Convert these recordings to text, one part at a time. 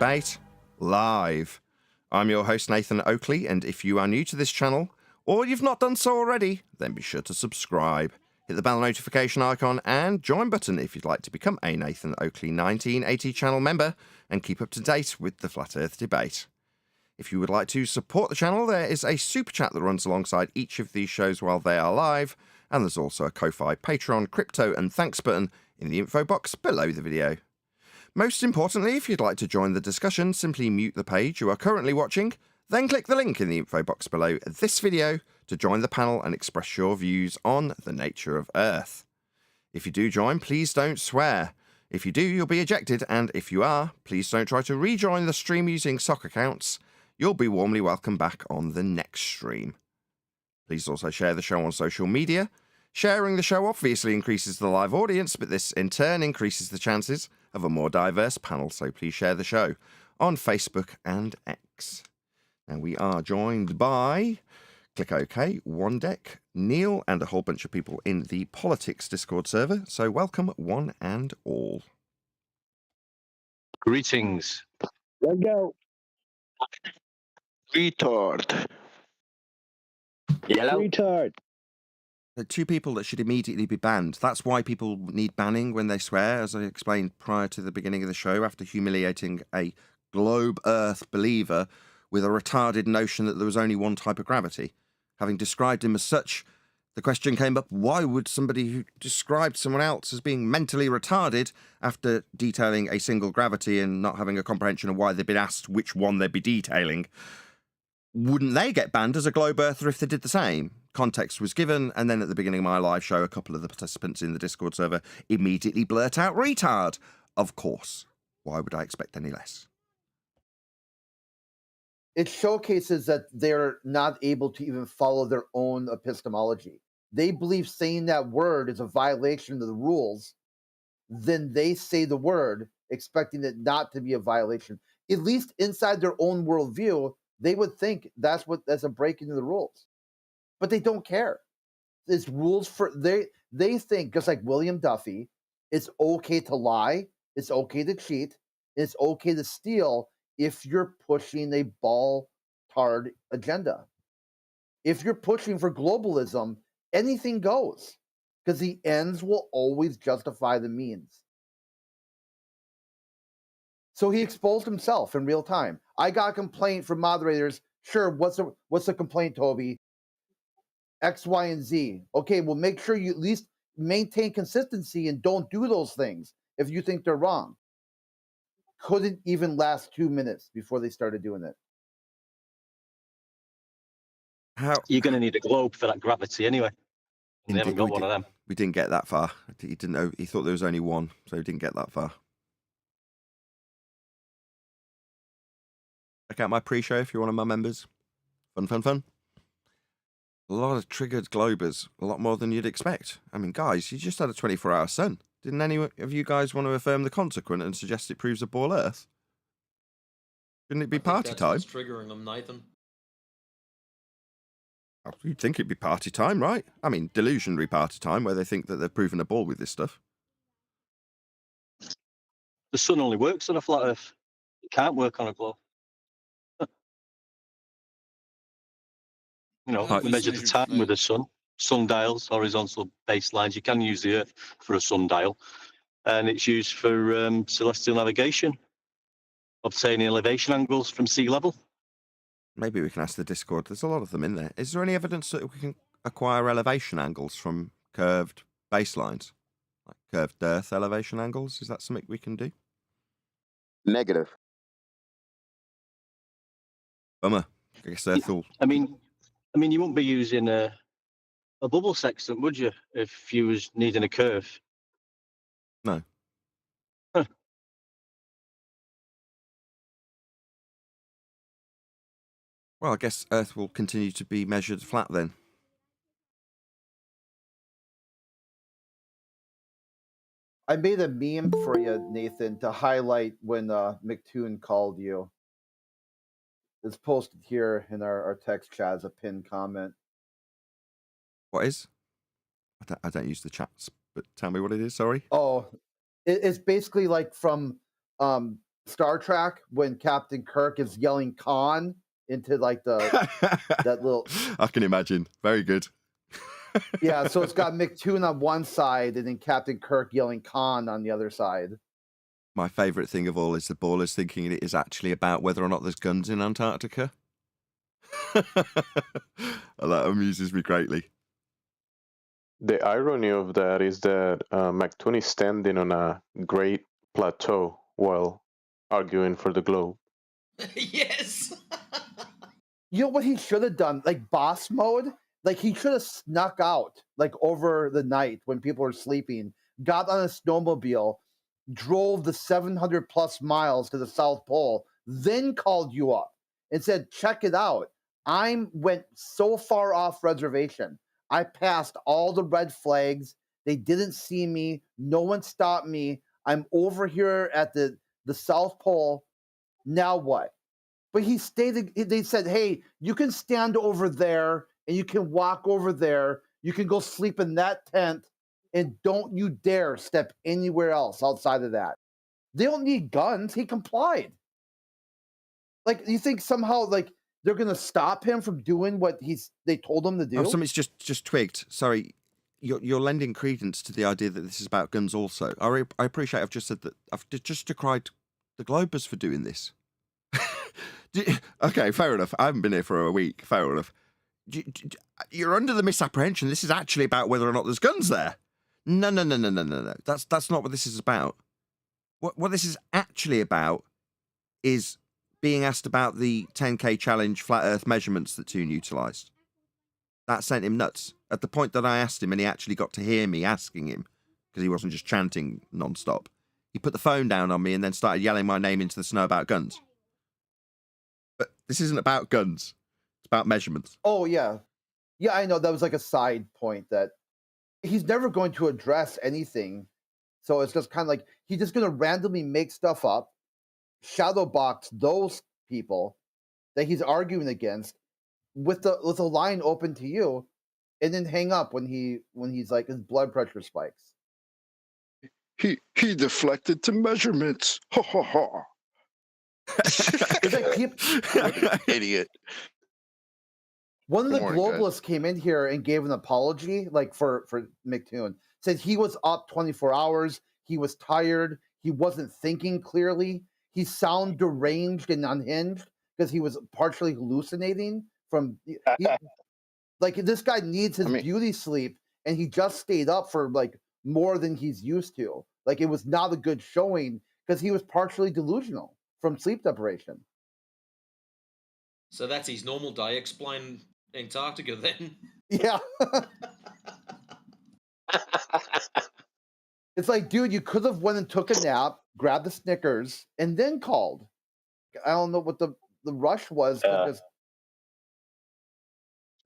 Debate live. I'm your host, Nathan Oakley, and if you are new to this channel, or you've not done so already, then be sure to subscribe. Hit the bell notification icon and join button if you'd like to become a Nathan Oakley 1980 channel member and keep up to date with the Flat Earth debate. If you would like to support the channel, there is a super chat that runs alongside each of these shows while they are live, and there's also a Ko-Fi, Patreon, crypto and thanks button in the info box below the video. Most importantly, if you'd like to join the discussion, simply mute the page you are currently watching, then click the link in the info box below this video to join the panel and express your views on the nature of Earth. If you do join, please don't swear. If you do, you'll be ejected, and if you are, please don't try to rejoin the stream using sock accounts. You'll be warmly welcome back on the next stream. Please also share the show on social media. Sharing the show obviously increases the live audience, but this in turn increases the chances of a more diverse panel, so please share the show on Facebook and X. And we are joined by Click OK, One Deck, Neil, and a whole bunch of people in the Politics Discord server, so welcome one and all. Greetings. Let's go. Retard. Yellow. Retard. The two people that should immediately be banned. That's why people need banning when they swear, as I explained prior to the beginning of the show, after humiliating a globe Earth believer with a retarded notion that there was only one type of gravity. Having described him as such, the question came up, why would somebody who described someone else as being mentally retarded after detailing a single gravity and not having a comprehension of why they'd been asked which one they'd be detailing, wouldn't they get banned as a globe earther if they did the same? Context was given, and then at the beginning of my live show, a couple of the participants in the Discord server immediately blurt out retard. Of course. Why would I expect any less? It showcases that they're not able to even follow their own epistemology. They believe saying that word is a violation of the rules. Then they say the word, expecting it not to be a violation. At least inside their own worldview, they would think that's a break into the rules. But they don't care. It's rules for they think, just like William Duffy, it's okay to lie, it's okay to cheat, it's okay to steal if you're pushing a ball-tard agenda. If you're pushing for globalism, anything goes, because the ends will always justify the means. So he exposed himself in real time. I got a complaint from moderators. Sure, what's the complaint, Toby? X, Y, and Z. Okay, well, make sure you at least maintain consistency and don't do those things if you think they're wrong. Couldn't even last 2 minutes before they started doing it. You're going to need a globe for that gravity anyway. And they haven't got one of them. We didn't get that far. He didn't know. He thought there was only one, so he didn't get that far. Check out my pre-show if you're one of my members. Fun, fun, fun. A lot of triggered globers, a lot more than you'd expect. I mean, guys, you just had a 24-hour sun. Didn't any of you guys want to affirm the consequent and suggest it proves a ball Earth? Shouldn't it be party time? What's triggering them, Nathan. You'd think it'd be party time, right? I mean, delusionary party time, where they think that they've proven a ball with this stuff. The sun only works on a flat Earth. It can't work on a globe. You know, we measure the time with the sun. Sundials, horizontal baselines. You can use the Earth for a sundial, and it's used for celestial navigation, obtaining elevation angles from sea level. Maybe we can ask the Discord. There's a lot of them in there. Is there any evidence that we can acquire elevation angles from curved baselines? Like curved Earth elevation angles? Is that something we can do? Negative. Bummer. I guess Earth will... I mean, you wouldn't be using a bubble sextant, would you, if you was needing a curve? No. Huh. Well, I guess Earth will continue to be measured flat then. I made a meme for you, Nathan, to highlight when McToon called you. It's posted here in our text chat as a pinned comment. What is? I don't use the chats, but tell me what it is, sorry. Oh, it's basically like from Star Trek when Captain Kirk is yelling "Khan" into like that little. I can imagine. Very good. Yeah, so it's got McToon on one side and then Captain Kirk yelling "Khan" on the other side. My favourite thing of all is the ballers thinking it is actually about whether or not there's guns in Antarctica. That amuses me greatly. The irony of that is that McToon is standing on a great plateau while arguing for the globe. Yes. You know what he should have done? Like boss mode? Like he should have snuck out like over the night when people were sleeping, got on a snowmobile, drove the 700 plus miles to the South Pole, then called you up and said, check it out. I went so far off reservation. I passed all the red flags. They didn't see me. No one stopped me. I'm over here at the South Pole. Now what? But he stated, they said, hey, you can stand over there and you can walk over there. You can go sleep in that tent and don't you dare step anywhere else outside of that. They don't need guns. He complied. Like, you think somehow, like, they're going to stop him from doing what they told him to do? Oh, something's just twigged. Sorry. You're lending credence to the idea that this is about guns also. I appreciate I've just said that. I've just decried the Globers for doing this. Okay, fair enough. I haven't been here for a week. Fair enough. You're under the misapprehension. This is actually about whether or not there's guns there. No. That's not what this is about. What this is actually about is being asked about the 10K challenge flat Earth measurements that Toon utilised. That sent him nuts. At the point that I asked him and he actually got to hear me asking him, because he wasn't just chanting non-stop, he put the phone down on me and then started yelling my name into the snow about guns. But this isn't about guns. It's about measurements. Oh, yeah. Yeah, I know. That was like a side point that he's never going to address anything. So it's just kind of like he's just going to randomly make stuff up, shadowbox those people that he's arguing against with the line open to you, and then hang up when he's like his blood pressure spikes. He deflected to measurements. Ha ha ha. It's like Idiot. One of the Good morning, guys. globalists came in here and gave an apology, like for McToon. Said he was up 24 hours. He was tired. He wasn't thinking clearly. He sounded deranged and unhinged because he was partially hallucinating from. Like this guy needs his beauty sleep, and he just stayed up for like more than he's used to. Like it was not a good showing because he was partially delusional from sleep deprivation. So that's his normal day. Explain Antarctica then. Yeah. It's like, dude, you could have went and took a nap, grabbed the Snickers, and then called. I don't know what the rush was. Because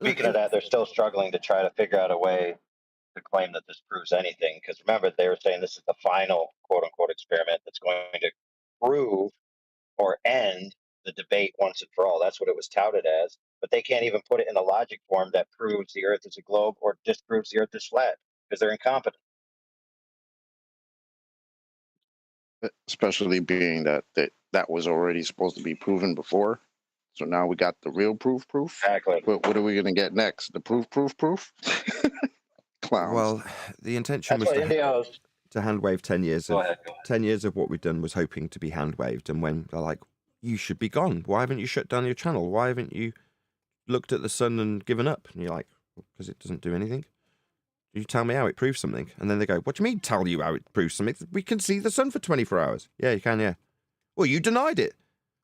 Speaking of that, they're still struggling to try to figure out a way to claim that this proves anything. Because remember, they were saying this is the final quote unquote experiment that's going to prove or end the debate once and for all. That's what it was touted as. But they can't even put it in a logic form that proves the Earth is a globe or disproves the Earth is flat because they're incompetent. Especially being that was already supposed to be proven before. So now we got the real proof. Exactly. What are we going to get next? The proof? Clowns. Well, the intention That's was what to hand wave 10 years Go of ahead. 10 years of what we've done was hoping to be hand waved. And when they're like, you should be gone. Why haven't you shut down your channel? Why haven't you looked at the sun and given up? And you're like, because it doesn't do anything. You tell me how it proves something. And then they go, what do you mean tell you how it proves something? We can see the sun for 24 hours. Yeah, you can, yeah. Well, you denied it.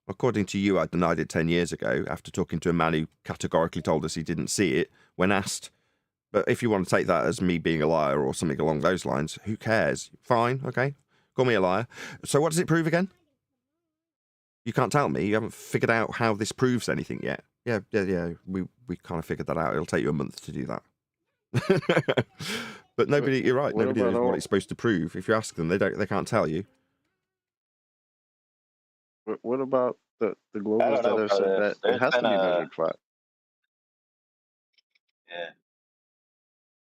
According to you, I denied it 10 years ago after talking to a man who categorically told us he didn't see it when asked. But if you want to take that as me being a liar or something along those lines, who cares? Fine, okay. Call me a liar. So what does it prove again? You can't tell me. You haven't figured out how this proves anything yet. Yeah. We kind of figured that out. It'll take you a month to do that. But nobody, you're right. Nobody knows what it's supposed to prove. If you ask them, they can't tell you. What about the globals that have said that it has to be measured flat? Yeah.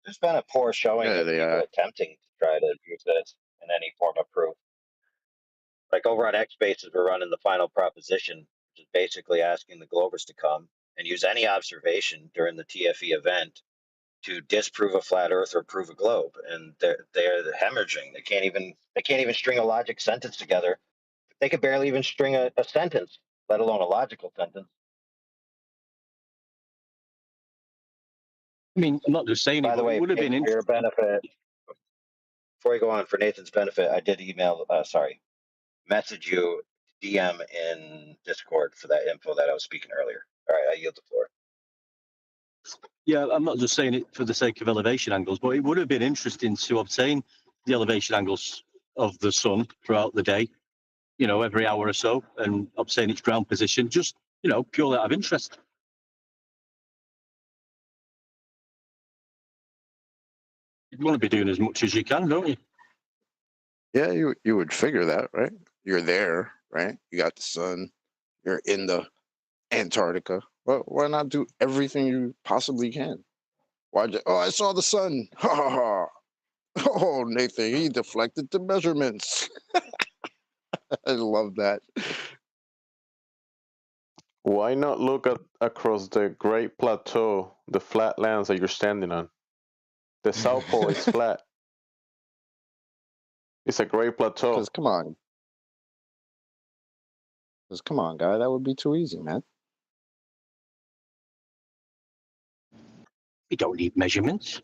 There's been a poor showing of people attempting to try to use this in any form of proof. Like over on X Spaces, we're running the final proposition, which is basically asking the Globers to come and use any observation during the TFE event to disprove a flat Earth or prove a globe, and they're hemorrhaging. They can't even string a logic sentence together. They could barely even string a sentence, let alone a logical sentence. I mean, I'm not just saying By it, the but way, it would have been for your interesting. benefit, before you go on, for Nathan's benefit, I did message you DM in Discord for that info that I was speaking earlier. All right, I yield the floor. Yeah, I'm not just saying it for the sake of elevation angles, but it would have been interesting to obtain the elevation angles of the sun throughout the day, every hour or so, and obtain its ground position, just, purely out of interest. You want to be doing as much as you can, don't you? Yeah, you would figure that, right? You're there, right? You got the sun. You're in the Antarctica. Well, why not do everything you possibly can? I saw the sun. Ha ha ha. Oh, Nathan, he deflected the measurements. I love that. Why not look across the Great Plateau, the flat lands that you're standing on? The South Pole is flat. It's a great plateau. Because come on. Guy, that would be too easy, man. You don't need measurements.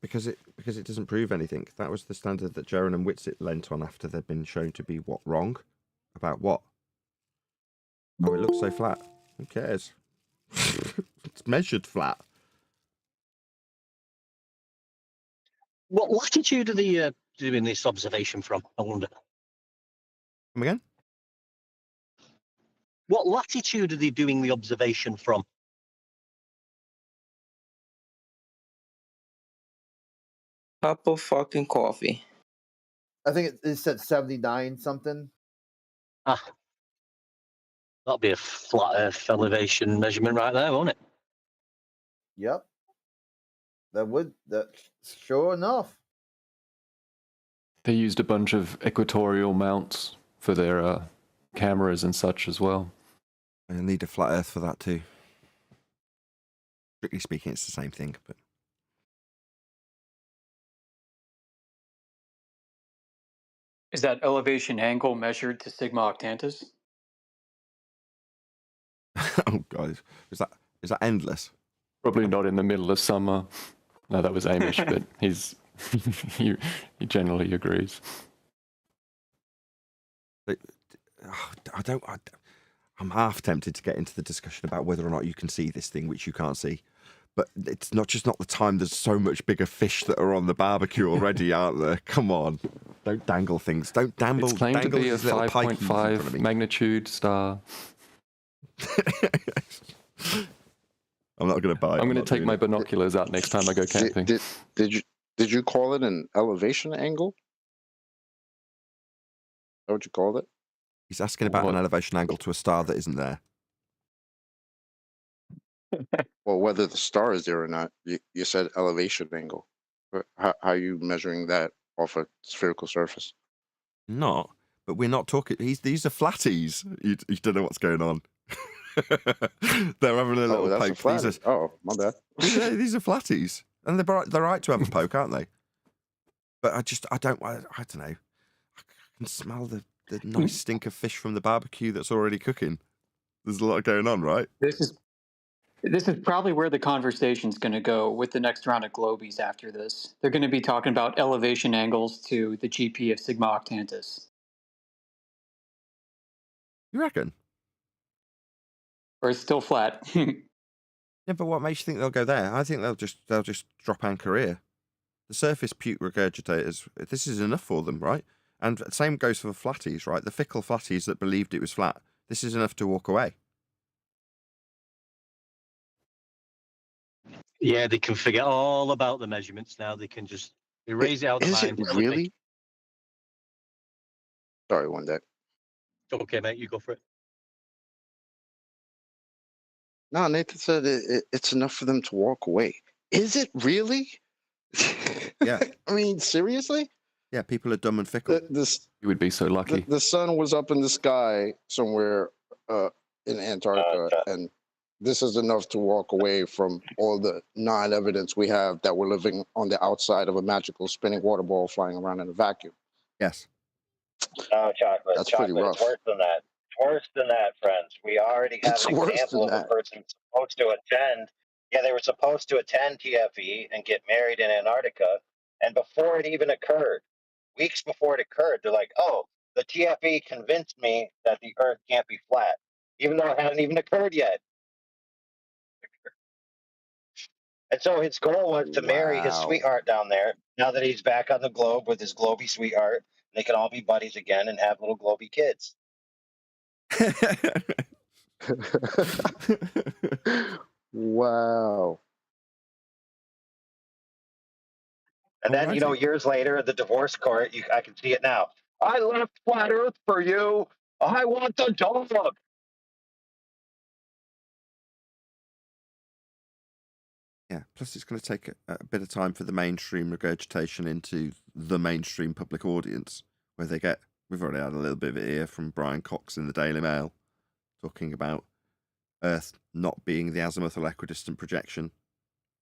Because it doesn't prove anything. That was the standard that Jaron and Whitsitt lent on after they'd been shown to be wrong? About what? Oh, it looks so flat. Who cares? It's measured flat. What latitude are they doing this observation from, I wonder? Come again? What latitude are they doing the observation from? Cup of fucking coffee. I think it said 79 something. Ah, that'll be a flat Earth elevation measurement right there, won't it? Yep. That sure enough. They used a bunch of equatorial mounts for their cameras and such as well. And you'll need a flat Earth for that too. Strictly speaking, it's the same thing, but Is that elevation angle measured to sigma octantis? oh guys, is that endless? Probably not in the middle of summer. No, that was Amish, but he generally agrees. I'm half tempted to get into the discussion about whether or not you can see this thing, which you can't see. But it's not the time. There's so much bigger fish that are on the barbecue already, aren't there? Come on. Don't dangle things. Don't dangle. It's claimed to be a 5.5 magnitude star. I'm not going to buy it. I'm going to take my binoculars out next time I go camping. Did you call it an elevation angle? Is that what you called it? He's asking about an elevation angle to a star that isn't there. Well, whether the star is there or not, you said elevation angle. How are you measuring that off a spherical surface? Not, but we're not talking. These are flatties. You don't know what's going on. They're having a little that's poke. a flat. Oh, my bad. These are flatties, and they're right to have a poke, aren't they? But I don't know. I can smell the nice stink of fish from the barbecue that's already cooking. There's a lot going on, right? This is probably where the conversation's going to go with the next round of Globies after this. They're going to be talking about elevation angles to the GP of sigma octantis. You reckon? Or it's still flat. Yeah, but what makes you think they'll go there? I think they'll just drop anchor here. The surface puke regurgitators, this is enough for them, right? And the same goes for the flatties, right? The fickle flatties that believed it was flat. This is enough to walk away. Yeah, they can forget all about the measurements now. They can just erase it out of the mind. Is it really? Sorry, one day. Okay, mate, you go for it. No, Nathan said it's enough for them to walk away. Is it really? Yeah. I mean, seriously? Yeah, people are dumb and fickle. You would be so lucky. The sun was up in the sky somewhere in Antarctica, and this is enough to walk away from all the non-evidence we have that we're living on the outside of a magical spinning water ball flying around in a vacuum. Yes. No, chocolate. That's chocolate. pretty rough. It's worse than that. It's worse than that, friends. We already have It's an worse example than of a person supposed to attend. Yeah, they were supposed to attend TFE and get married in Antarctica. And before it even occurred, weeks before it occurred, they're like, oh, the TFE convinced me that the Earth can't be flat, even though it hasn't even occurred yet. And so his goal was to marry his Wow. sweetheart down there. Now that he's back on the globe with his globy sweetheart, they can all be buddies again and have little globy kids. Wow. And then, years later, the divorce court, I can see it now. I left flat Earth for you. I want the dog. Yeah, plus it's going to take a bit of time for the mainstream regurgitation into the mainstream public audience, where we've already had a little bit of it here from Brian Cox in the Daily Mail, talking about Earth not being the azimuthal equidistant projection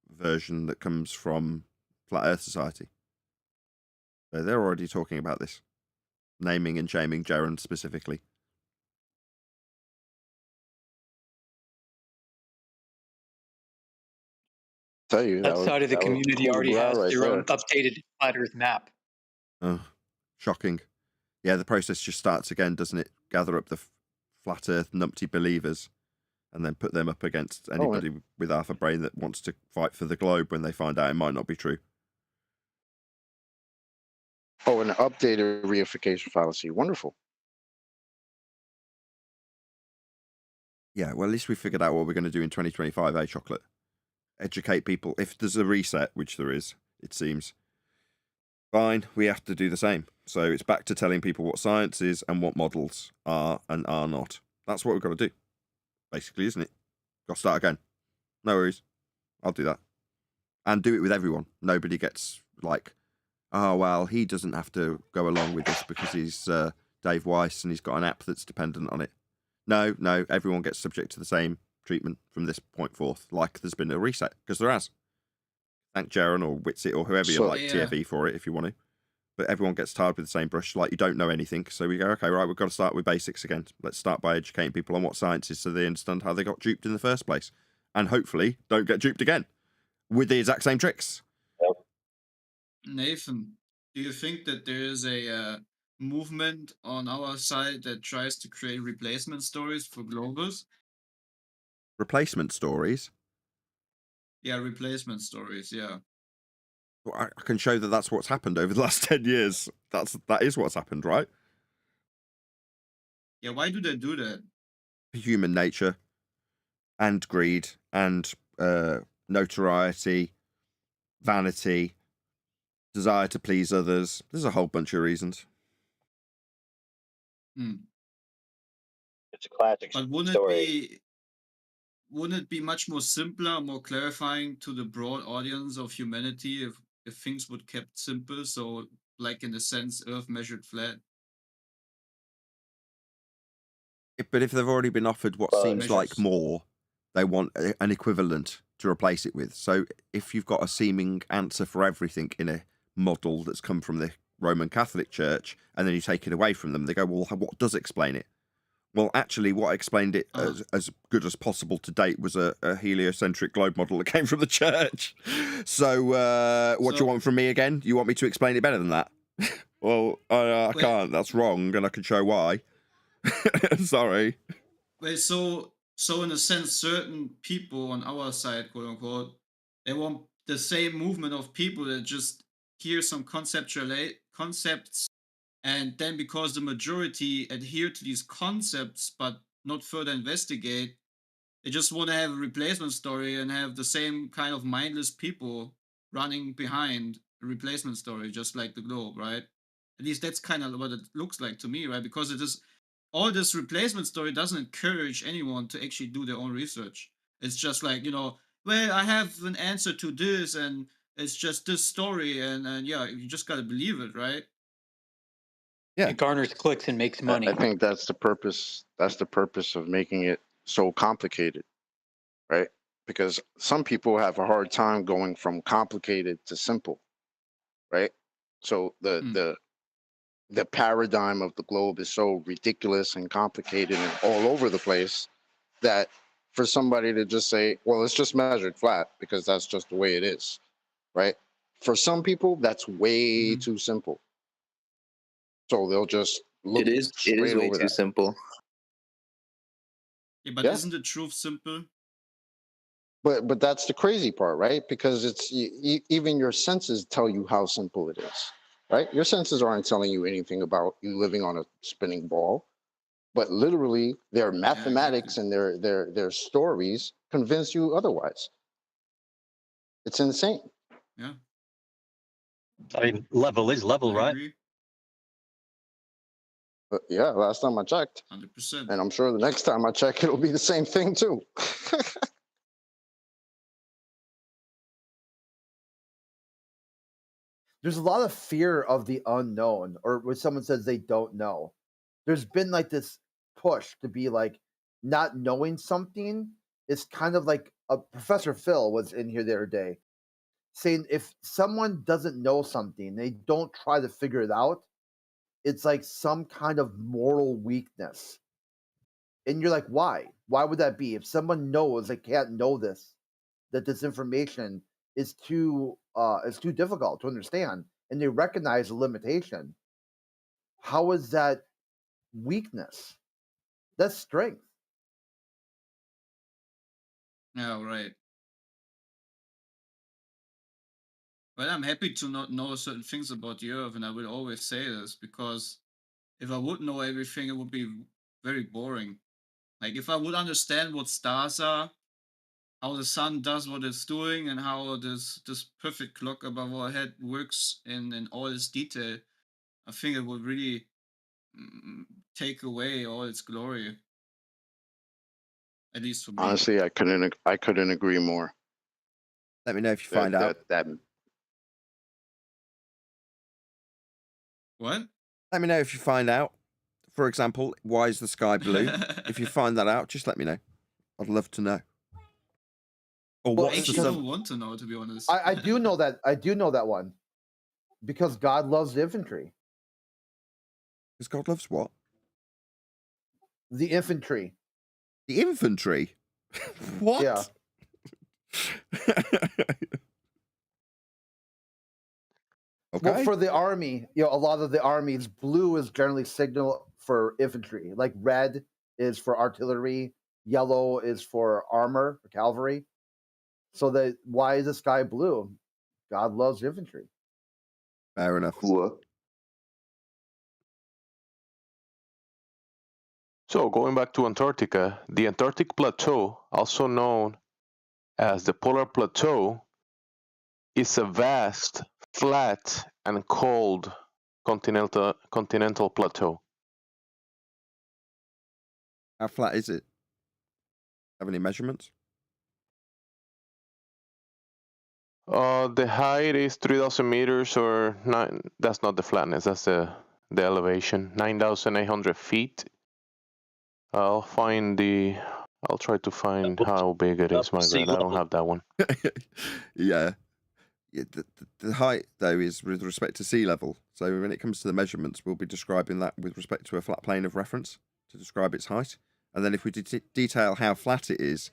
version that comes from Flat Earth Society. So they're already talking about this, naming and shaming Jaron specifically. Tell you that side of the community already has their own updated flat Earth map. Oh, shocking. Yeah, the process just starts again, doesn't it? Gather up the flat Earth numpty believers and then put them up against anybody with half a brain that wants to fight for the globe when they find out it might not be true. Oh, an updated reification fallacy. Wonderful. Yeah, well, at least we figured out what we're going to do in 2025, eh, Chocolate? Educate people. If there's a reset, which there is, it seems, fine, we have to do the same. So it's back to telling people what science is and what models are and are not. That's what we've got to do, basically, isn't it? Got to start again. No worries. I'll do that. And do it with everyone. Nobody gets like, oh, well, he doesn't have to go along with this because he's Dave Weiss and he's got an app that's dependent on it. No, everyone gets subject to the same treatment from this point forth, like there's been a reset, because there has. Thank Jaron or Witsit or whoever you like TFE for it if you want to. But everyone gets tarred with the same brush, like you don't know anything. So we go, okay, right, we've got to start with basics again. Let's start by educating people on what science is so they understand how they got duped in the first place. And hopefully don't get duped again with the exact same tricks. Nathan, do you think that there is a movement on our side that tries to create replacement stories for globals? Replacement stories? Yeah, replacement stories, yeah. Well, I can show that that's what's happened over the last 10 years. That is what's happened, right? Yeah, why do they do that? Human nature and greed and notoriety, vanity, desire to please others. There's a whole bunch of reasons. It's a classic But wouldn't it be much more simpler, more clarifying to the broad audience of humanity if things would kept simple? So, like in the sense, Earth measured flat. But if they've already been offered what seems like more, they want an equivalent to replace it with. So if you've got a seeming answer for everything in a model that's come from the Roman Catholic Church, and then you take it away from them, they go, well, what does explain it? Well, actually, what explained it as good as possible to date was a heliocentric globe model that came from the church. So what do you want from me again? You want me to explain it better than that? Well, I can't. That's wrong, and I can show why. Sorry. Wait, so in a sense, certain people on our side, quote unquote, they want the same movement of people that just hear some concepts, and then because the majority adhere to these concepts but not further investigate, they just want to have a replacement story and have the same kind of mindless people running behind a replacement story, just like the globe, right? At least that's kind of what it looks like to me, right? Because it is all this replacement story doesn't encourage anyone to actually do their own research. It's just like, well, I have an answer to this and it's just this story and yeah, you just got to believe it, right? Yeah. It garners clicks and makes money. I think that's the purpose. That's the purpose of making it so complicated, right? Because some people have a hard time going from complicated to simple, right? So the paradigm of the globe is so ridiculous and complicated and all over the place that for somebody to just say, well, it's just measured flat because that's just the way it is, right? For some people, that's way too simple. So they'll just look It is straight way over too that. simple. Yeah, but isn't the truth simple? But that's the crazy part, right? Because it's even your senses tell you how simple it is, right? Your senses aren't telling you anything about you living on a spinning ball, but literally their mathematics and their stories convince you otherwise. It's insane. Yeah. I mean, level is level, right? But yeah, last time I checked, 100%. and I'm sure the next time I check, it'll be the same thing too. There's a lot of fear of the unknown, or when someone says they don't know. There's been like this push to be like, not knowing something is kind of like Professor Phil was in here the other day saying if someone doesn't know something, they don't try to figure it out, it's like some kind of moral weakness. And you're like, why? Why would that be? If someone knows they can't know this, that this information is too difficult to understand, and they recognize a limitation, how is that weakness? That's strength. Yeah, right. Well, I'm happy to not know certain things about the Earth, and I will always say this, because if I would know everything, it would be very boring. Like, if I would understand what stars are, how the sun does what it's doing, and how this perfect clock above our head works in all its detail, I think it would really take away all its glory. At least for me. Honestly, I couldn't agree more. Let me know if you find out. What? Let me know if you find out. For example, why is the sky blue? If you find that out, just let me know. I'd love to know. Or Well, what's the I sun? want to know, to be honest. I do know that. I do know that one. Because God loves the infantry. Because God loves what? The infantry. The infantry? What? Yeah. Okay. Well, for the army, a lot of the armies, blue is generally signal for infantry. Like red is for artillery, yellow is for armor, for cavalry. So why is the sky blue? God loves infantry. Fair enough. So going back to Antarctica, the Antarctic Plateau, also known as the Polar Plateau, is a vast, flat, and cold continental plateau. How flat is it? Have any measurements? The height is 3,000 meters, or nine. That's not the flatness. That's the elevation. 9,800 feet. I'll try to find how big it is. My bad, I don't have that one. Yeah. The height, though, is with respect to sea level. So when it comes to the measurements, we'll be describing that with respect to a flat plane of reference to describe its height. And then if we detail how flat it is,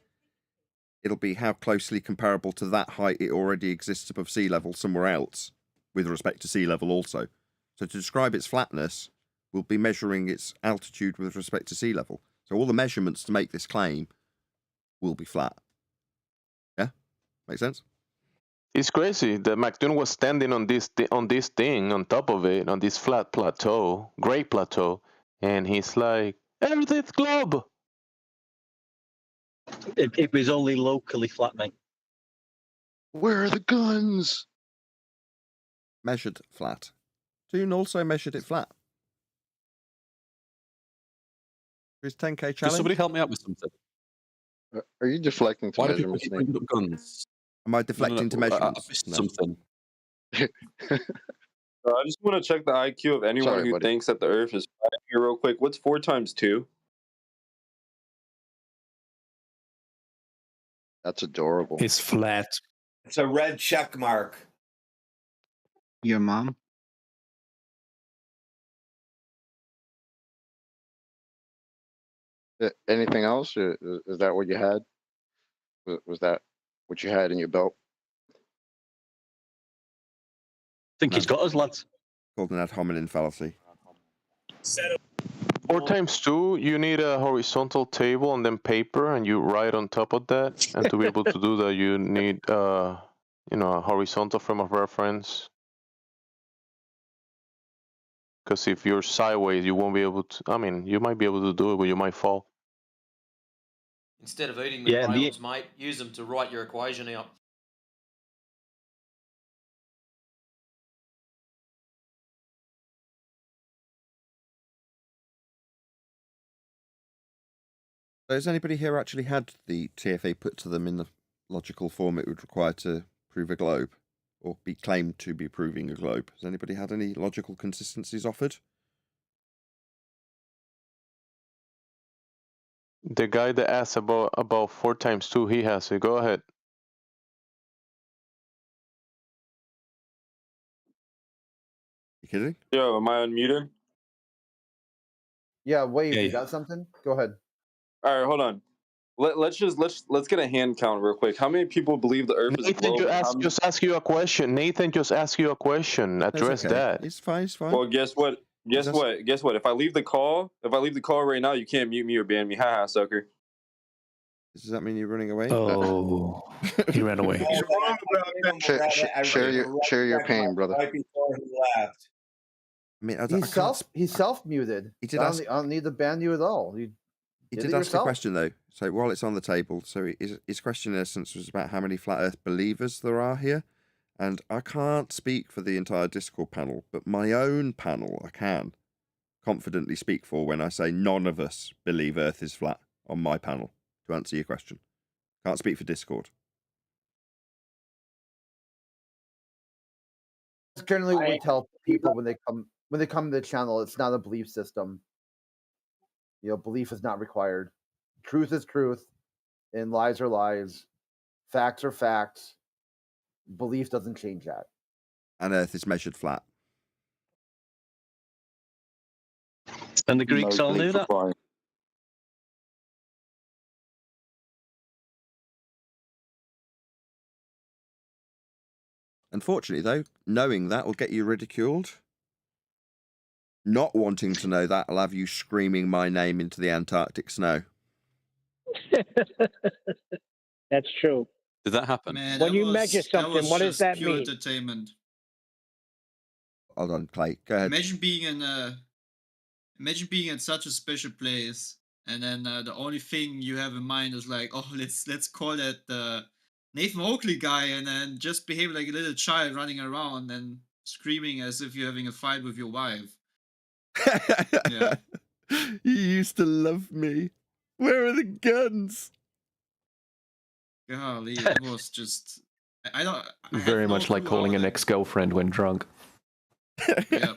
it'll be how closely comparable to that height it already exists above sea level somewhere else with respect to sea level also. So to describe its flatness, we'll be measuring its altitude with respect to sea level. So all the measurements to make this claim will be flat. Yeah? Make sense? It's crazy that McDoon was standing on this thing on top of it, on this flat plateau, great plateau, and he's like, "Earth's globe." It was only locally flat, mate. Where are the guns? Measured flat. Toon also measured it flat. His 10k challenge. Can somebody help me out with something? Are you deflecting to Why do people measurements, keep Nate? bringing up guns? Am I deflecting to measurements? I missed No. something. I just want to check the IQ of anyone Sorry, who buddy. thinks that the Earth is flat here real quick. What's 4 times 2? That's adorable. It's flat. It's a red check mark. Your mom? Anything else? Is that what you had? Was that what you had in your belt? I think he's got us, lads. Called an ad hominem fallacy. 4 times 2, you need a horizontal table and then paper, and you write on top of that. And to be able to do that, you need, a horizontal frame of reference. Because if you're sideways, you won't be able to. I mean, you might be able to do it, but you might fall. Instead of eating the crayons, mate, use them to write your equation out. So has anybody here actually had the TFA put to them in the logical form it would require to prove a globe? Or be claimed to be proving a globe? Has anybody had any logical consistencies offered? The guy that asked about 4 times 2, he has it. Go ahead. You kidding? Yo, am I unmuted? Yeah, Wave, Yeah, you yeah. got something? Go ahead. All right, hold on. Let's get a hand count real quick. How many people believe the Earth is a Nathan globe? just ask you a question. Nathan just asked you a question. Address that. It's fine. It's fine. Well, guess what? Guess what? If I leave the call right now, you can't mute me or ban me. Haha, sucker. Does that mean you're running away? Oh, he ran away. Share your pain, brother. Right before he left. I mean, He's self-muted. He did I ask- don't, I don't need to ban you at all. He did did it ask a yourself. question, though. So while it's on the table, so his question, in essence, was about how many flat Earth believers there are here. And I can't speak for the entire Discord panel, but my own panel I can confidently speak for when I say none of us believe Earth is flat on my panel, to answer your question. Can't speak for Discord. That's generally what we tell people when they come to the channel. It's not a belief system. You know, belief is not required. Truth is truth, and lies are lies. Facts are facts. Belief doesn't change that. And Earth is measured flat. And the Greeks all knew that. Unfortunately, though, knowing that will get you ridiculed. Not wanting to know that will have you screaming my name into the Antarctic snow. That's true. Did that happen? Man, When that you was- measure that something, was what does just that pure mean? entertainment. Hold on, Clay. Go ahead. Imagine being in such a special place, and then the only thing you have in mind is like, oh, let's call that the Nathan Oakley guy, and then just behave like a little child running around and screaming as if you're having a fight with your wife. Yeah. You used to love me. Where are the guns? Golly, it was just. I don't. I have Very no much like clue calling how an that- ex-girlfriend when drunk. Yeah.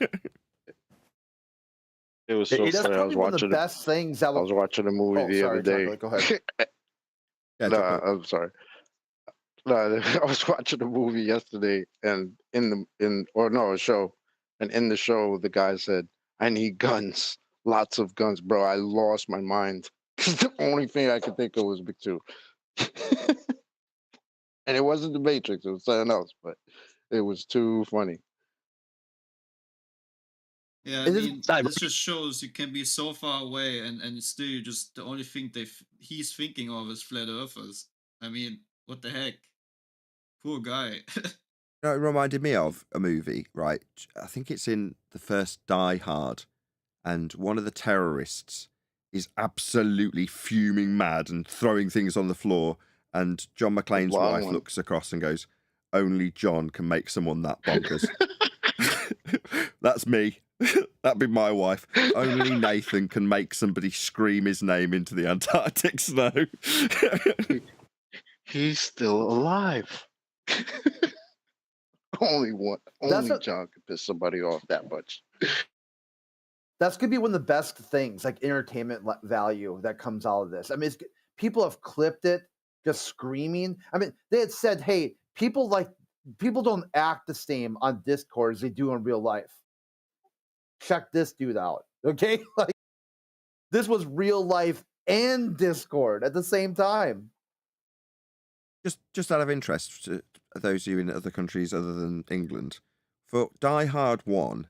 It was so That's funny. I was probably one of the watching. best things that I was watching a movie the sorry, other day. Chocolate, go ahead. Yeah, No, Chocolate. I'm sorry. No, I was watching a movie yesterday, and a show, and in the show, the guy said, "I need guns, lots of guns, bro." I lost my mind. The only thing I could think of was Big Two, and it wasn't the Matrix; it was something else. But it was too funny. Yeah, I It is- mean, this just shows you can be so far away, and still just the only thing he's thinking of is flat earthers. I mean, what the heck? Poor guy. No, it reminded me of a movie, right? I think it's in the first Die Hard, and one of the terrorists is absolutely fuming mad and throwing things on the floor, and John McClane's blonde wife one. looks across and goes, "Only John can make someone that bonkers." That's me. That'd be my wife. Only Nathan can make somebody scream his name into the Antarctic snow. He's still alive. Only one. That's Only John could piss somebody off that much. That's gonna be one of the best things, like entertainment value that comes out of this. I mean, people have clipped it just screaming. I mean, they had said, "Hey, people don't act the same on Discord as they do in real life. Check this dude out." Okay, like this was real life and Discord at the same time. Just out of interest to those of you in other countries other than England, for Die Hard 1,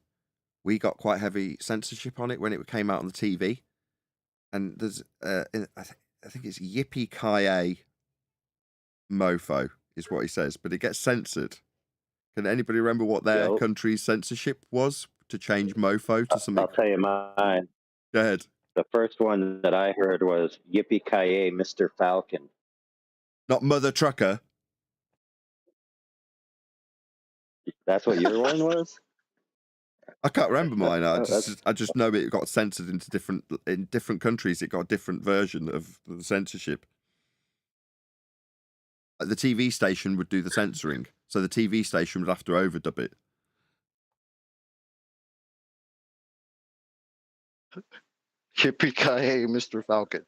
we got quite heavy censorship on it when it came out on the TV. And there's, I think it's Yippee-ki-yay mofo is what he says, but it gets censored. Can anybody remember what their country's censorship was to change mofo to something? I'll tell you mine. Go ahead. The first one that I heard was Yippee-ki-yay, Mr. Falcon. Not Mother Trucker. That's what your one was? I can't remember mine. I just know it got censored in different countries. It got a different version of the censorship. The TV station would do the censoring, so the TV station would have to overdub it. Yippee-ki-yay, Mr. Falcon.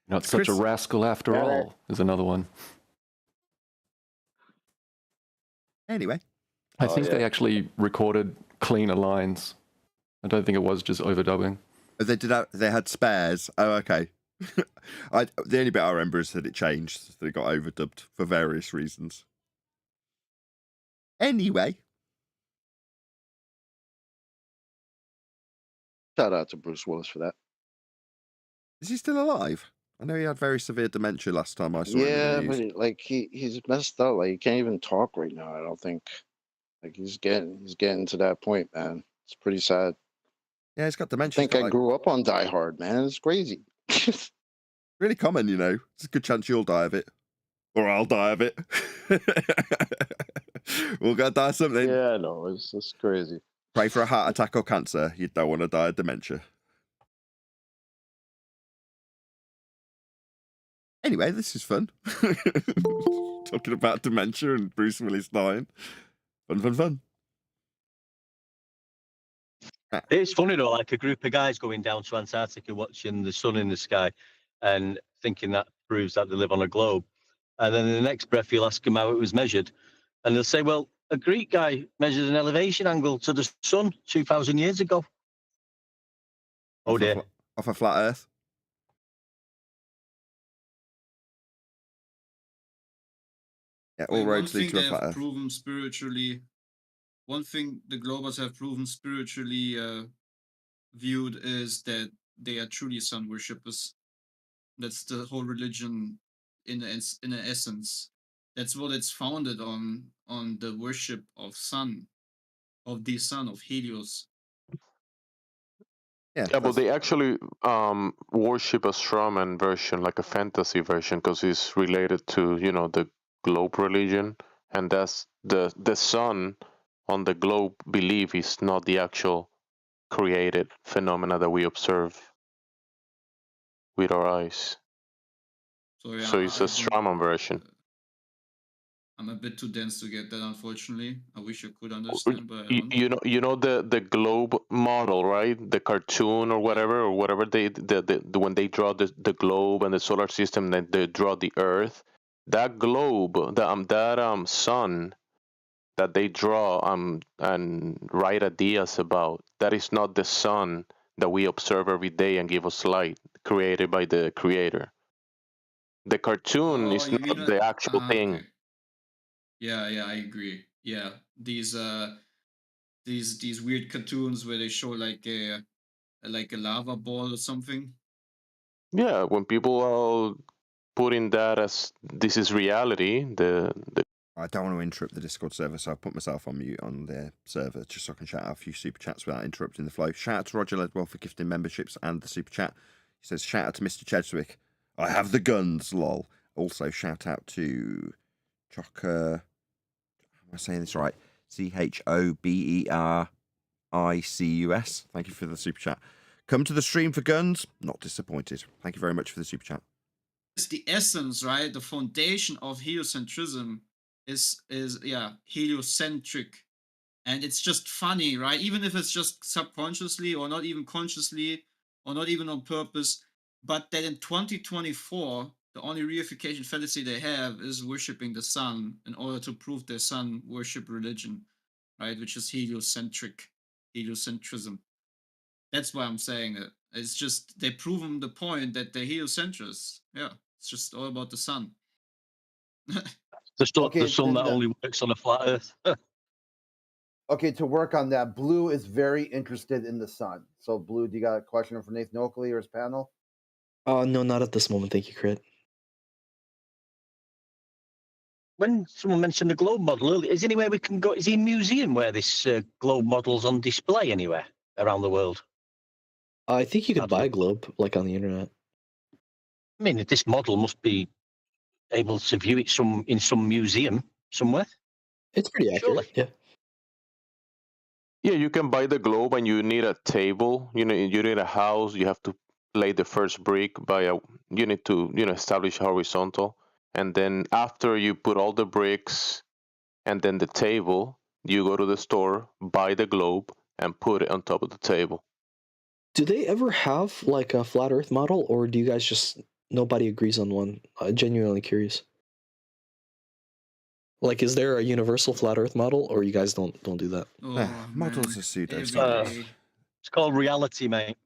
Not such a rascal after all is another one. Anyway. I think they actually recorded cleaner lines. I don't think it was just overdubbing. They had spares. Oh, okay. The only bit I remember is that it changed. That it got overdubbed for various reasons. Anyway. Shout out to Bruce Willis for that. Is he still alive? I know he had very severe dementia last time I saw him. Yeah, but he's messed up. Like he can't even talk right now. I don't think. Like he's getting to that point, man. It's pretty sad. Yeah, he's got dementia. I think I grew up on Die Hard, man. It's crazy. Really common, you know. It's a good chance you'll die of it, or I'll die of it. We'll go die of something. Yeah, no, it's crazy. Pray for a heart attack or cancer. You don't want to die of dementia. Anyway, this is fun. Talking about dementia and Bruce Willis dying. Fun. It's funny though, like a group of guys going down to Antarctica watching the sun in the sky and thinking that proves that they live on a globe. And then in the next breath, you'll ask them how it was measured. And they'll say, well, a Greek guy measured an elevation angle to the sun 2,000 years ago. Oh dear. Off a flat Earth. Yeah, all roads lead to a flat Earth. Proven spiritually, one thing the Globers have proven spiritually viewed is that they are truly sun worshippers. That's the whole religion in essence. That's what it's founded on the worship of sun, of the sun, of Helios. Yeah, but they actually worship a strawman version, like a fantasy version, because it's related to, the globe religion, and that's the sun on the globe belief is not the actual created phenomena that we observe with our eyes. So it's a strawman version. I'm a bit too dense to get that, unfortunately. I wish I could understand, but I don't. You know the globe model, right? The cartoon or whatever they when they draw the globe and the solar system, then they draw the Earth. That globe, that sun that they draw and write ideas about, that is not the sun that we observe every day and give us light, created by the creator. The cartoon is not the actual thing. Okay. Yeah, I agree. Yeah, these weird cartoons where they show like a lava ball or something. Yeah, when people are putting that as this is reality, I don't want to interrupt the Discord server, so I'll put myself on mute on their server just so I can shout out a few super chats without interrupting the flow. Shout out to Roger Ledwell for gifting memberships and the super chat. He says, shout out to Mr. Cheswick. I have the guns, lol. Also, shout out to Chocker. Am I saying this right? CHOBERICUS. Thank you for the super chat. Come to the stream for guns. Not disappointed. Thank you very much for the super chat. it's the essence, right? The foundation of heliocentrism is heliocentric. And it's just funny, right? Even if it's just subconsciously or not even consciously or not even on purpose, but that in 2024, the only reification fallacy they have is worshipping the sun in order to prove their sun worship religion, right? Which is heliocentrism. That's why I'm saying it. It's just they've proven the point that they're heliocentrists. Yeah, it's just all about the sun. The sun that only works on a flat Earth. Okay, to work on that, Blue is very interested in the sun. So, Blue, do you got a question for Nathan Oakley or his panel? No, not at this moment. Thank you, Crit. When someone mentioned the globe model earlier, is there anywhere we can go? Is there a museum where this globe model's on display anywhere around the world? I think you could buy a globe, like on the internet. I mean, this model must be able to view it in some museum somewhere. It's pretty accurate, yeah. Yeah, you can buy the globe, and you need a table. You need a house. You have to lay the first brick. You need to establish horizontal, and then after you put all the bricks, and then the table, you go to the store, buy the globe, and put it on top of the table. Do they ever have like a flat Earth model, or do you guys just nobody agrees on one? I'm genuinely curious. Like, is there a universal flat Earth model, or you guys don't do that? Models are pseudo. It's called reality, mate.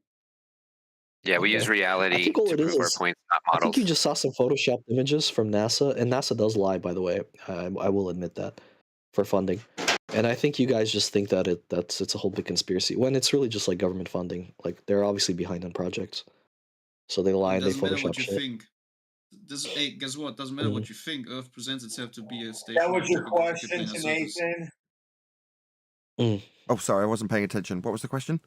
Yeah, we use reality I think all to it prove our is, points, not I models. think you just saw some photoshopped images from NASA, and NASA does lie, by the way. I will admit that, for funding. And I think you guys just think that it's a whole big conspiracy, when it's really just like government funding. Like, they're obviously behind on projects, so they lie and they Doesn't matter Photoshop what you shit. think. Hey, guess what? Doesn't matter what you think. Earth presents itself to be a station. That was your orbit around the question planar to surface. Nathan? Oh, sorry, I wasn't paying attention. What was the question?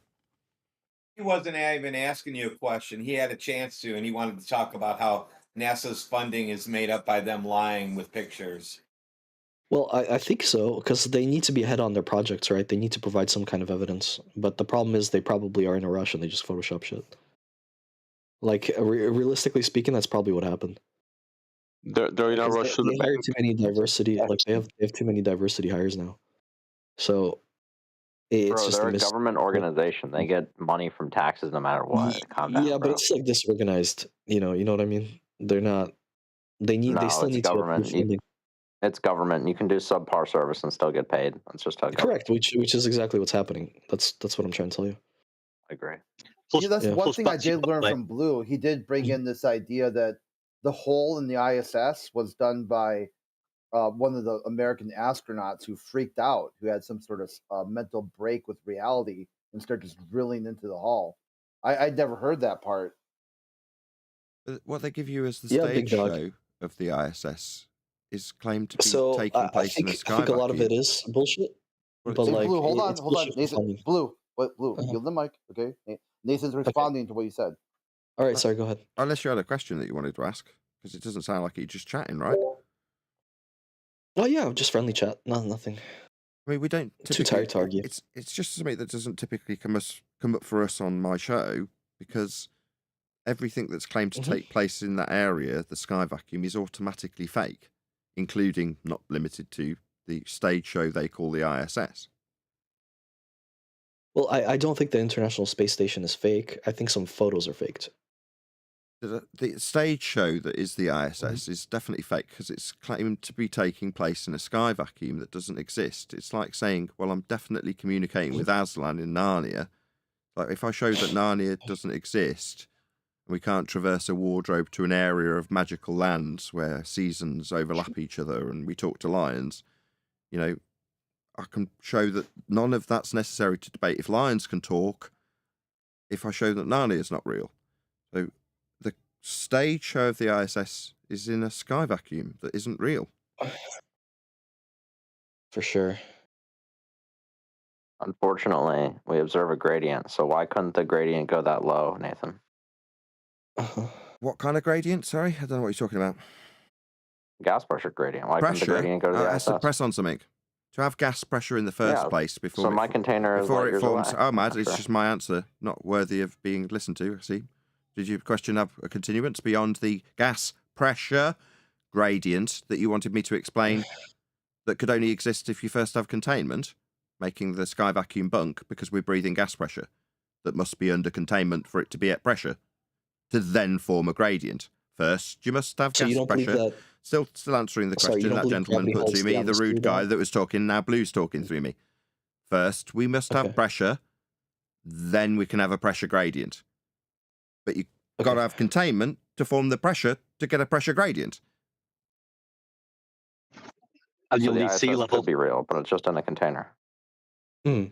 He wasn't even asking you a question. He had a chance to, and he wanted to talk about how NASA's funding is made up by them lying with pictures. Well, I think so, because they need to be ahead on their projects, right? They need to provide some kind of evidence. But the problem is they probably are in a rush and they just Photoshop shit. Like, realistically speaking, that's probably what happened. They're in a rush to the They hire bank. too many diversity. Like, they have too many diversity hires now. So it's Bro, just they're a a government organization. They get money from taxes no matter what. Calm down, yeah, bro. but it's like disorganized. You know what I mean? They're not. They still it's need government. to approve funding. It's government. You can do subpar service and still get paid. That's just how. Correct, which is exactly what's happening. That's what I'm trying to tell you. I agree. Yeah, that's one thing I did learn from Blue. He did bring in this idea that the hole in the ISS was done by one of the American astronauts who freaked out, who had some sort of mental break with reality and started just drilling into the hull. I'd never heard that part. What they give you as the stage show of the ISS is claimed to be taking place in a sky I think a lot of vacuum. it is bullshit. Well, But hey, like, Blue, hold on, it's hold on, bullshit for Nathan. funding. Blue, yield the mic, okay? Nathan's responding to what you said. All right, sorry, go ahead. Unless you had a question that you wanted to ask, because it doesn't sound like you're just chatting, right? Oh yeah, just friendly chat. Nothing. I mean, we don't Too tired to argue. It's just something that doesn't typically come up for us on my show, because everything that's claimed to take place in that area, the sky vacuum, is automatically fake, including, not limited to, the stage show they call the ISS. Well, I don't think the International Space Station is fake. I think some photos are faked. The stage show that is the ISS is definitely fake, because it's claimed to be taking place in a sky vacuum that doesn't exist. It's like saying, well, I'm definitely communicating with Aslan in Narnia. Like, if I show that Narnia doesn't exist, and we can't traverse a wardrobe to an area of magical lands where seasons overlap each other and we talk to lions, I can show that none of that's necessary to debate if lions can talk, if I show that Narnia is not real. So the stage show of the ISS is in a sky vacuum that isn't real. For sure. Unfortunately, we observe a gradient. So why couldn't the gradient go that low, Nathan? What kind of gradient? Sorry, I don't know what you're talking about. Gas pressure gradient. Why couldn't the gradient go to the ISS? Press on something. To have gas pressure in the first place before my container is before light it years forms. away. Oh, Mad, it's just my answer, not worthy of being listened to. See, did your question have a continuance beyond the gas pressure gradient that you wanted me to explain that could only exist if you first have containment, making the sky vacuum bunk because we're breathing gas pressure that must be under containment for it to be at pressure to then form a gradient. First, you must have So you gas don't believe pressure. that? Still answering the Sorry, you question don't that believe gentleman gravity put holds to the me, the atmosphere rude guy down? that was talking, now Blue's talking through me. First, we must have pressure, then we can have a pressure gradient. But you've got to have containment to form the pressure to get a pressure gradient. And So you'll the need sea ISS level. could be real, but it's just in a container. Yeah,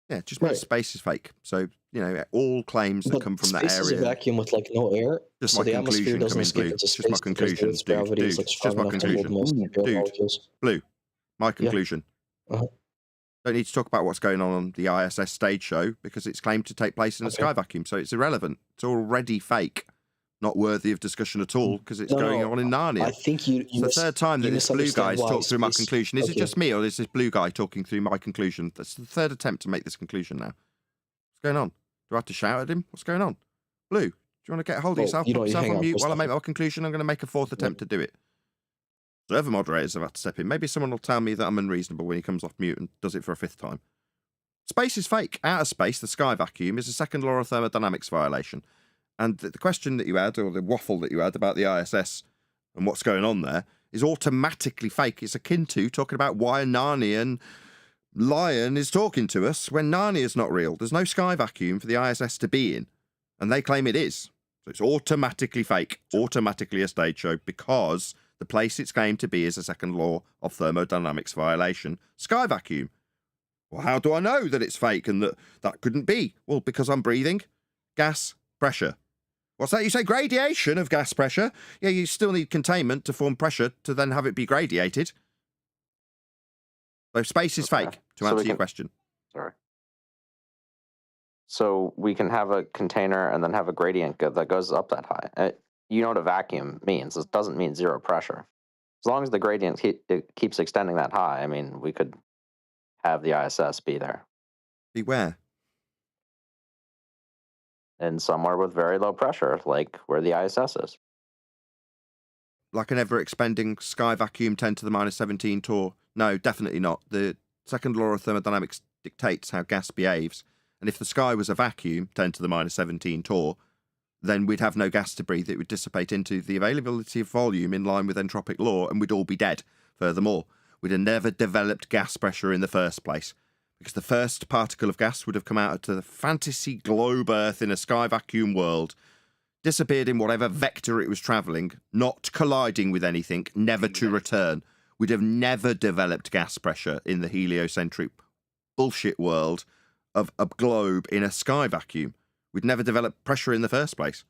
it just means space is fake. So, you know, all claims that But come from that space is a area. vacuum with like no air, Just so my the atmosphere conclusion doesn't coming, escape Blue. into Just my space because the conclusion, Earth's dude. gravity is Dude, like just strong my enough to hold conclusion. most air Dude, molecules. Blue, my conclusion. Uh-huh. Don't need to talk about what's going on the ISS stage show because it's claimed to take place in a sky vacuum, so it's irrelevant. It's already fake. Not worthy of discussion at all because it's going on in Narnia. I think it's the third time that this blue guy has talked through my conclusion. Is it just me, or is this blue guy talking through my conclusion? That's the third attempt to make this conclusion now. What's going on? Do I have to shout at him? What's going on? Blue, do you want to get a hold of yourself? Put yourself on mute while I make my conclusion. I'm going to make a fourth attempt to do it. Server moderators have had to step in. Maybe someone will tell me that I'm unreasonable when he comes off mute and does it for a fifth time. Space is fake. Outer space, the sky vacuum, is a second law of thermodynamics violation. And the question that you had, or the waffle that you had about the ISS and what's going on there, is automatically fake. It's akin to talking about why a Narnian lion is talking to us when Narnia is not real. There's no sky vacuum for the ISS to be in, and they claim it is. So it's automatically fake, automatically a stage show, because the place it's claimed to be is a second law of thermodynamics violation, sky vacuum. Well, how do I know that it's fake and that couldn't be? Well, because I'm breathing gas pressure. What's that? You say gradation of gas pressure? Yeah, you still need containment to form pressure to then have it be gradiated. So space is fake, to answer your question. Sorry. So we can have a container and then have a gradient that goes up that high. You know what a vacuum means. It doesn't mean zero pressure. As long as the gradient keeps extending that high, I mean, we could have the ISS be there. Be where? And somewhere with very low pressure, like where the ISS is. Like an ever-expanding sky vacuum 10 to the minus 17 torr? No, definitely not. The second law of thermodynamics dictates how gas behaves. And if the sky was a vacuum, 10 to the minus 17 torr, then we'd have no gas to breathe. It would dissipate into the availability of volume in line with entropic law, and we'd all be dead. Furthermore, we'd have never developed gas pressure in the first place, because the first particle of gas would have come out to the fantasy globe Earth in a sky vacuum world, disappeared in whatever vector it was travelling, not colliding with anything, never to return. We'd have never developed gas pressure in the heliocentric bullshit world of a globe in a sky vacuum. We'd never developed pressure in the first place.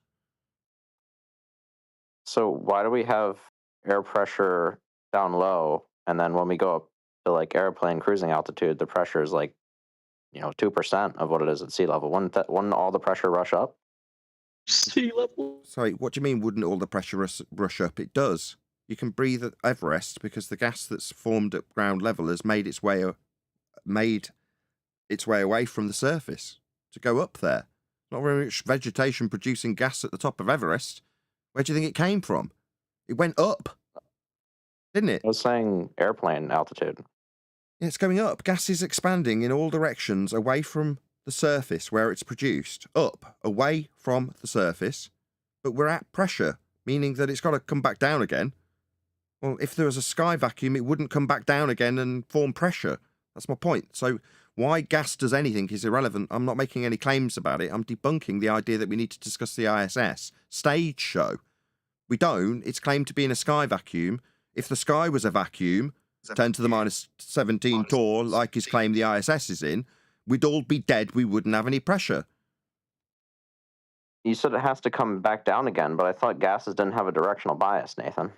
So why do we have air pressure down low, and then when we go up to like airplane cruising altitude, the pressure is like, 2% of what it is at sea level? Wouldn't all the pressure rush up? Sea level? Sorry, what do you mean wouldn't all the pressure rush up? It does. You can breathe at Everest because the gas that's formed at ground level has made its way away from the surface to go up there. Not very much vegetation producing gas at the top of Everest. Where do you think it came from? It went up, didn't it? I was saying airplane altitude. Yeah, it's going up. Gas is expanding in all directions away from the surface where it's produced, up, away from the surface, but we're at pressure, meaning that it's got to come back down again. Well, if there was a sky vacuum, it wouldn't come back down again and form pressure. That's my point. So why gas does anything is irrelevant. I'm not making any claims about it. I'm debunking the idea that we need to discuss the ISS stage show. We don't. It's claimed to be in a sky vacuum. If the sky was a vacuum, 10 to the minus 17 torr, like is claimed the ISS is in, we'd all be dead. We wouldn't have any pressure. You said it has to come back down again, but I thought gases didn't have a directional bias, Nathan.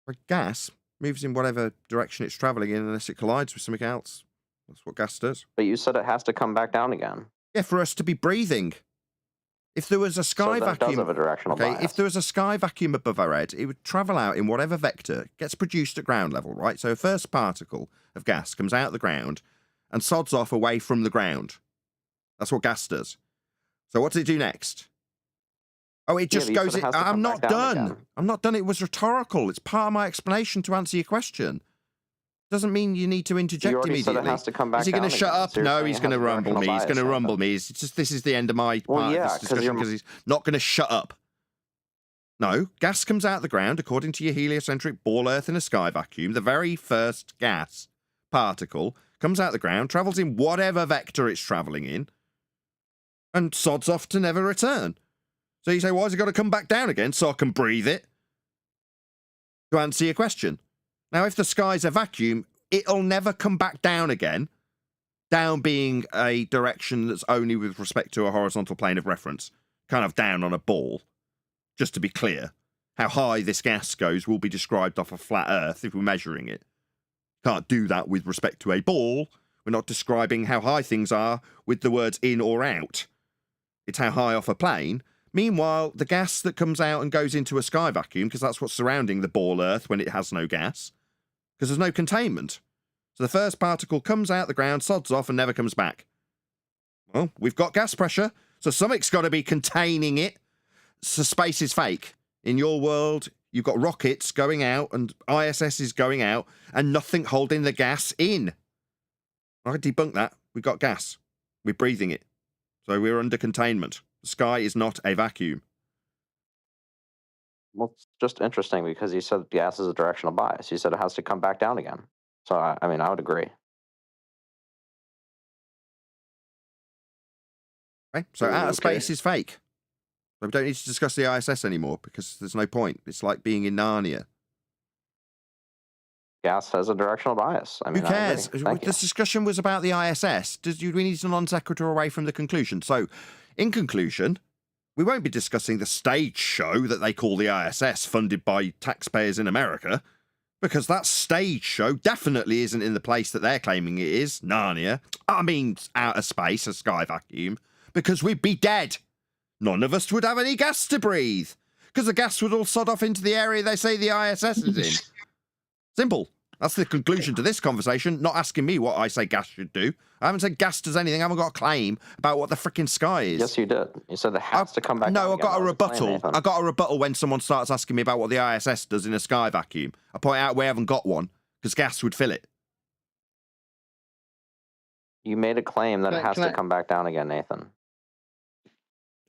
But gas moves in whatever direction it's travelling in unless it collides with something else. That's what gas does. But you said it has to come back down again. Yeah, for us to be breathing. If there was a sky that vacuum, does have a directional bias. if there was a sky vacuum above our head, it would travel out in whatever vector gets produced at ground level, right? So a first particle of gas comes out of the ground and sods off away from the ground. That's what gas does. So what does it do next? Oh, it Yeah, just but you said goes. it has to I'm come not back down done. again. I'm not done. It was rhetorical. It's part of my explanation to answer your question. Doesn't mean you need to interject You already immediately. said it has to come back Is he going down to shut again, up? so you're No, saying he's it going has to a rumble directional me. He's going to bias, rumble Nathan. me. It's just this is the end of my Well, part yeah, of this 'cause discussion you're- because he's not going to shut up. No, gas comes out of the ground according to your heliocentric ball Earth in a sky vacuum. The very first gas particle comes out of the ground, travels in whatever vector it's travelling in, and sods off to never return. So you say, why has it got to come back down again so I can breathe it? To answer your question. Now, if the sky's a vacuum, it'll never come back down again. Down being a direction that's only with respect to a horizontal plane of reference. Kind of down on a ball. Just to be clear, how high this gas goes will be described off a flat Earth if we're measuring it. Can't do that with respect to a ball. We're not describing how high things are with the words in or out. It's how high off a plane. Meanwhile, the gas that comes out and goes into a sky vacuum, because that's what's surrounding the ball Earth when it has no gas, because there's no containment. So the first particle comes out the ground, sods off, and never comes back. Well, we've got gas pressure, so something's got to be containing it. So space is fake. In your world, you've got rockets going out and ISS is going out and nothing holding the gas in. I debunk that. We've got gas. We're breathing it. So we're under containment. The sky is not a vacuum. Well, it's just interesting because you said gas is a directional bias. You said it has to come back down again. So, I mean, I would agree. Okay? So outer space is fake. So we don't need to discuss the ISS anymore because there's no point. It's like being in Narnia. Gas has a directional bias. I mean, Who cares? I agree. Thank you. This discussion was about the ISS. We need to non sequitur away from the conclusion. So, in conclusion, we won't be discussing the stage show that they call the ISS, funded by taxpayers in America, because that stage show definitely isn't in the place that they're claiming it is, Narnia. I mean, outer space, a sky vacuum, because we'd be dead. None of us would have any gas to breathe, because the gas would all sod off into the area they say the ISS is in. Simple. That's the conclusion to this conversation, not asking me what I say gas should do. I haven't said gas does anything. I haven't got a claim about what the freaking sky is. Yes, you did. You said it has to come back down No, I again. got a That was the claim, rebuttal. Nathan. I got a rebuttal when someone starts asking me about what the ISS does in a sky vacuum. I point out we haven't got one, because gas would fill it. You made a claim that it has to come back down again, Nathan.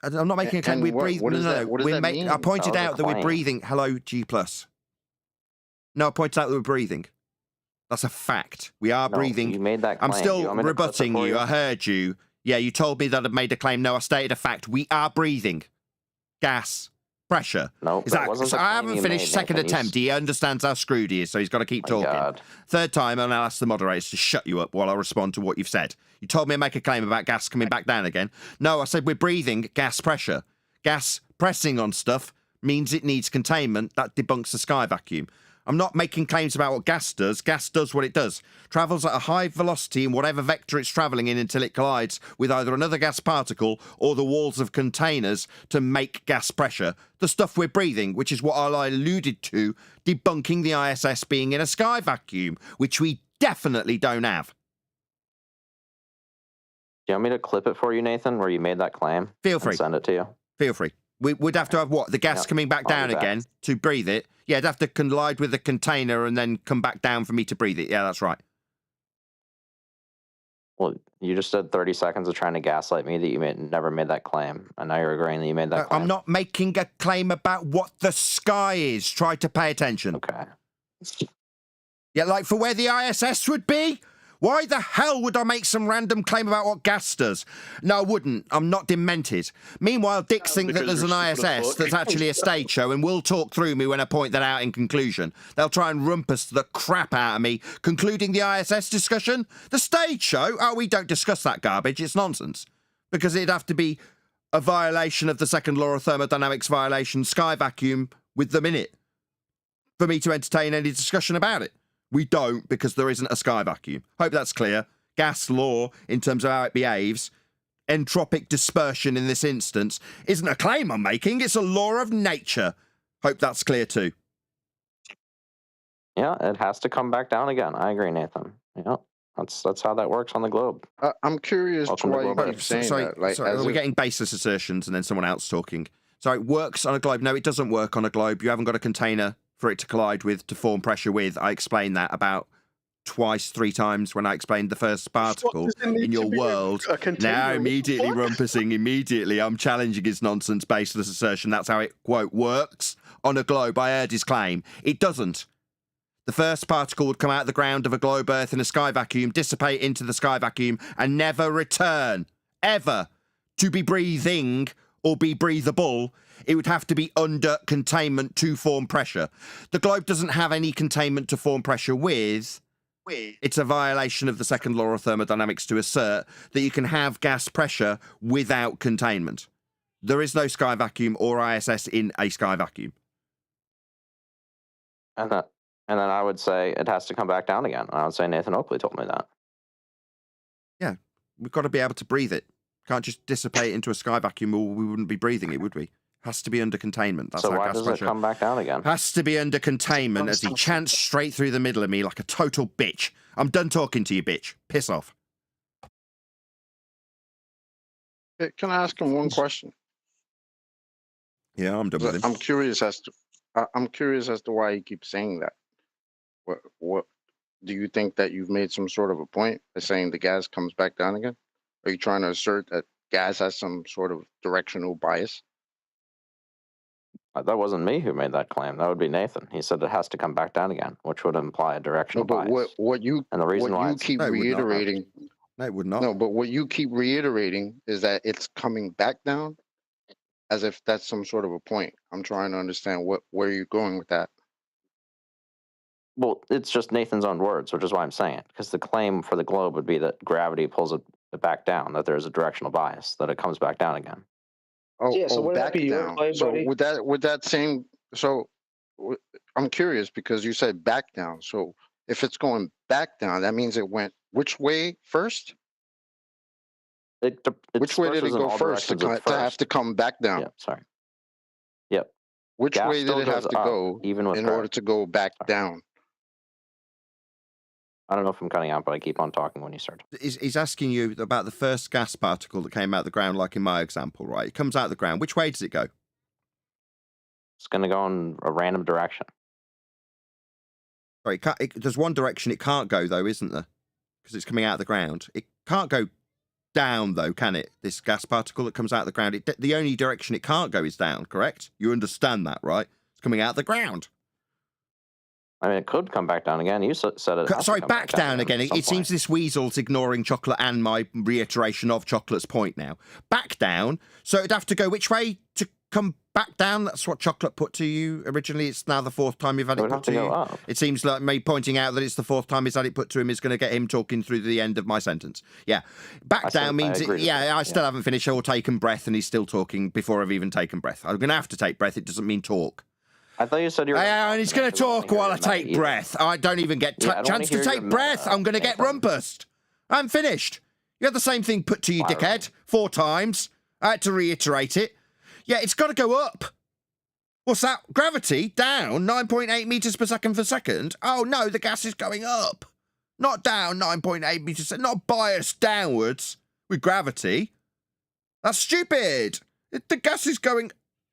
I'm not making a claim. And We're breathing. what does that mean? I pointed That was a out that we're claim. breathing. Hello, G+. No, I pointed out that we're breathing. That's a fact. We are No, breathing. you made that I'm claim. Do you still want me to clip it rebutting for you. you? I heard you. Yeah, you told me that I'd made a claim. No, I stated a fact. We are breathing. Gas. Pressure. No, Is that wasn't the I claim haven't you finished made, second Nathan. You attempt. He understands how screwed he is, so he's got to keep My talking. God. Third time, and I'll ask the moderators to shut you up while I respond to what you've said. You told me to make a claim about gas coming back down again. No, I said we're breathing gas pressure. Gas pressing on stuff means it needs containment. That debunks the sky vacuum. I'm not making claims about what gas does. Gas does what it does. Travels at a high velocity in whatever vector it's travelling in until it collides with either another gas particle or the walls of containers to make gas pressure. The stuff we're breathing, which is what I alluded to, debunking the ISS being in a sky vacuum, which we definitely don't have. Do you want me to clip it for you, Nathan, where you made that claim? Feel and free. send it to you. Feel free. We'd have to have what? The gas Yeah, coming back I'll down do that. again to breathe it? Yeah, it'd have to collide with the container and then come back down for me to breathe it. Yeah, that's right. Well, you just said 30 seconds of trying to gaslight me that you never made that claim, and now you're agreeing that you made that No, claim. I'm not making a claim about what the sky is. Try to pay attention. Okay. Yeah, like for where the ISS would be? Why the hell would I make some random claim about what gas does? No, I wouldn't. I'm not demented. Meanwhile, Dicks think that there's an ISS that's actually a stage show and will talk through me when I point that out in conclusion. They'll try and rumpus the crap out of me, concluding the ISS discussion. The stage show? Oh, we don't discuss that garbage. It's nonsense. Because it'd have to be a violation of the second law of thermodynamics violation, sky vacuum, with them in it, for me to entertain any discussion about it. We don't, because there isn't a sky vacuum. Hope that's clear. Gas law, in terms of how it behaves, entropic dispersion in this instance, isn't a claim I'm making, it's a law of nature. Hope that's clear too. Yeah, it has to come back down again. I agree, Nathan. Yeah, that's how that works on the globe. I'm curious Welcome to to why you Global. keep saying Sorry, that. Like, sorry, as we're if- getting baseless assertions and then someone else talking. So it works on a globe. No, it doesn't work on a globe. You haven't got a container for it to collide with, to form pressure with. I explained that about twice, 3 times when I explained the first particle in your world. Now immediately rumpusing, immediately I'm challenging his nonsense baseless assertion. That's how it, quote, works on a globe. I heard his claim. It doesn't. The first particle would come out of the ground of a globe Earth in a sky vacuum, dissipate into the sky vacuum, and never return, ever, to be breathing or be breathable. It would have to be under containment to form pressure. The globe doesn't have any containment to form pressure with. It's a violation of the second law of thermodynamics to assert that you can have gas pressure without containment. There is no sky vacuum or ISS in a sky vacuum. And then I would say it has to come back down again. I would say Nathan Oakley told me that. Yeah, we've got to be able to breathe it. Can't just dissipate into a sky vacuum or we wouldn't be breathing it, would we? Has to be under containment. That's so how why gas does pressure it come back down again? has to be under containment as he chants straight through the middle of me like a total bitch. I'm done talking to you, bitch. Piss off. Hey, can I ask him one question? Yeah, I'm done with him. I'm curious as to why he keeps saying that. What do you think that you've made some sort of a point by saying the gas comes back down again? Are you trying to assert that gas has some sort of directional bias? That wasn't me who made that claim. That would be Nathan. He said it has to come back down again, which would imply a directional bias. What you and the reason why keep reiterating. No, it would not. No, but what you keep reiterating is that it's coming back down, as if that's some sort of a point. I'm trying to understand where you're going with that. Well, it's just Nathan's own words, which is why I'm saying it. Because the claim for the globe would be that gravity pulls it back down, that there's a directional bias, that it comes back down again. Would that be your claim, so buddy? Would that same? So I'm curious because you said back down. So if it's going back down, that means it went which way first? Which way did it go first to have to come back down? Yep, sorry. Yep. Which way did it have to go in order to go back down? I don't know if I'm cutting out, but I keep on talking when you start. He's asking you about the first gas particle that came out of the ground, like in my example, right? It comes out of the ground. Which way does it go? It's going to go in a random direction. Right, there's one direction it can't go, though, isn't there? Because it's coming out of the ground. It can't go down, though, can it? This gas particle that comes out of the ground. The only direction it can't go is down, correct? You understand that, right? It's coming out of the ground. I mean, it could come back down again. You said it. Sorry, back down again. It seems this weasel's ignoring chocolate and my reiteration of chocolate's point now. Back down. So it'd have to go which way to come back down? That's what chocolate put to you originally. It's now the 4th time you've had it put to you. Up. It seems like me pointing out that it's the 4th time he's had it put to him is going to get him talking through the end of my sentence. Yeah. Back down means, I still haven't finished or taken breath and he's still talking before I've even taken breath. I'm going to have to take breath. It doesn't mean talk. I thought you said you were... and he's going to talk while I take breath. I don't even get chance to take breath. I'm going to get rumpused. I'm finished. You had the same thing put to you, dickhead, 4 times. I had to reiterate it. Yeah, it's got to go up. What's that? Gravity? Down 9.8 meters per second for second? Oh, no, the gas is going up. Not down 9.8 meters, not biased downwards with gravity. That's stupid. The gas is going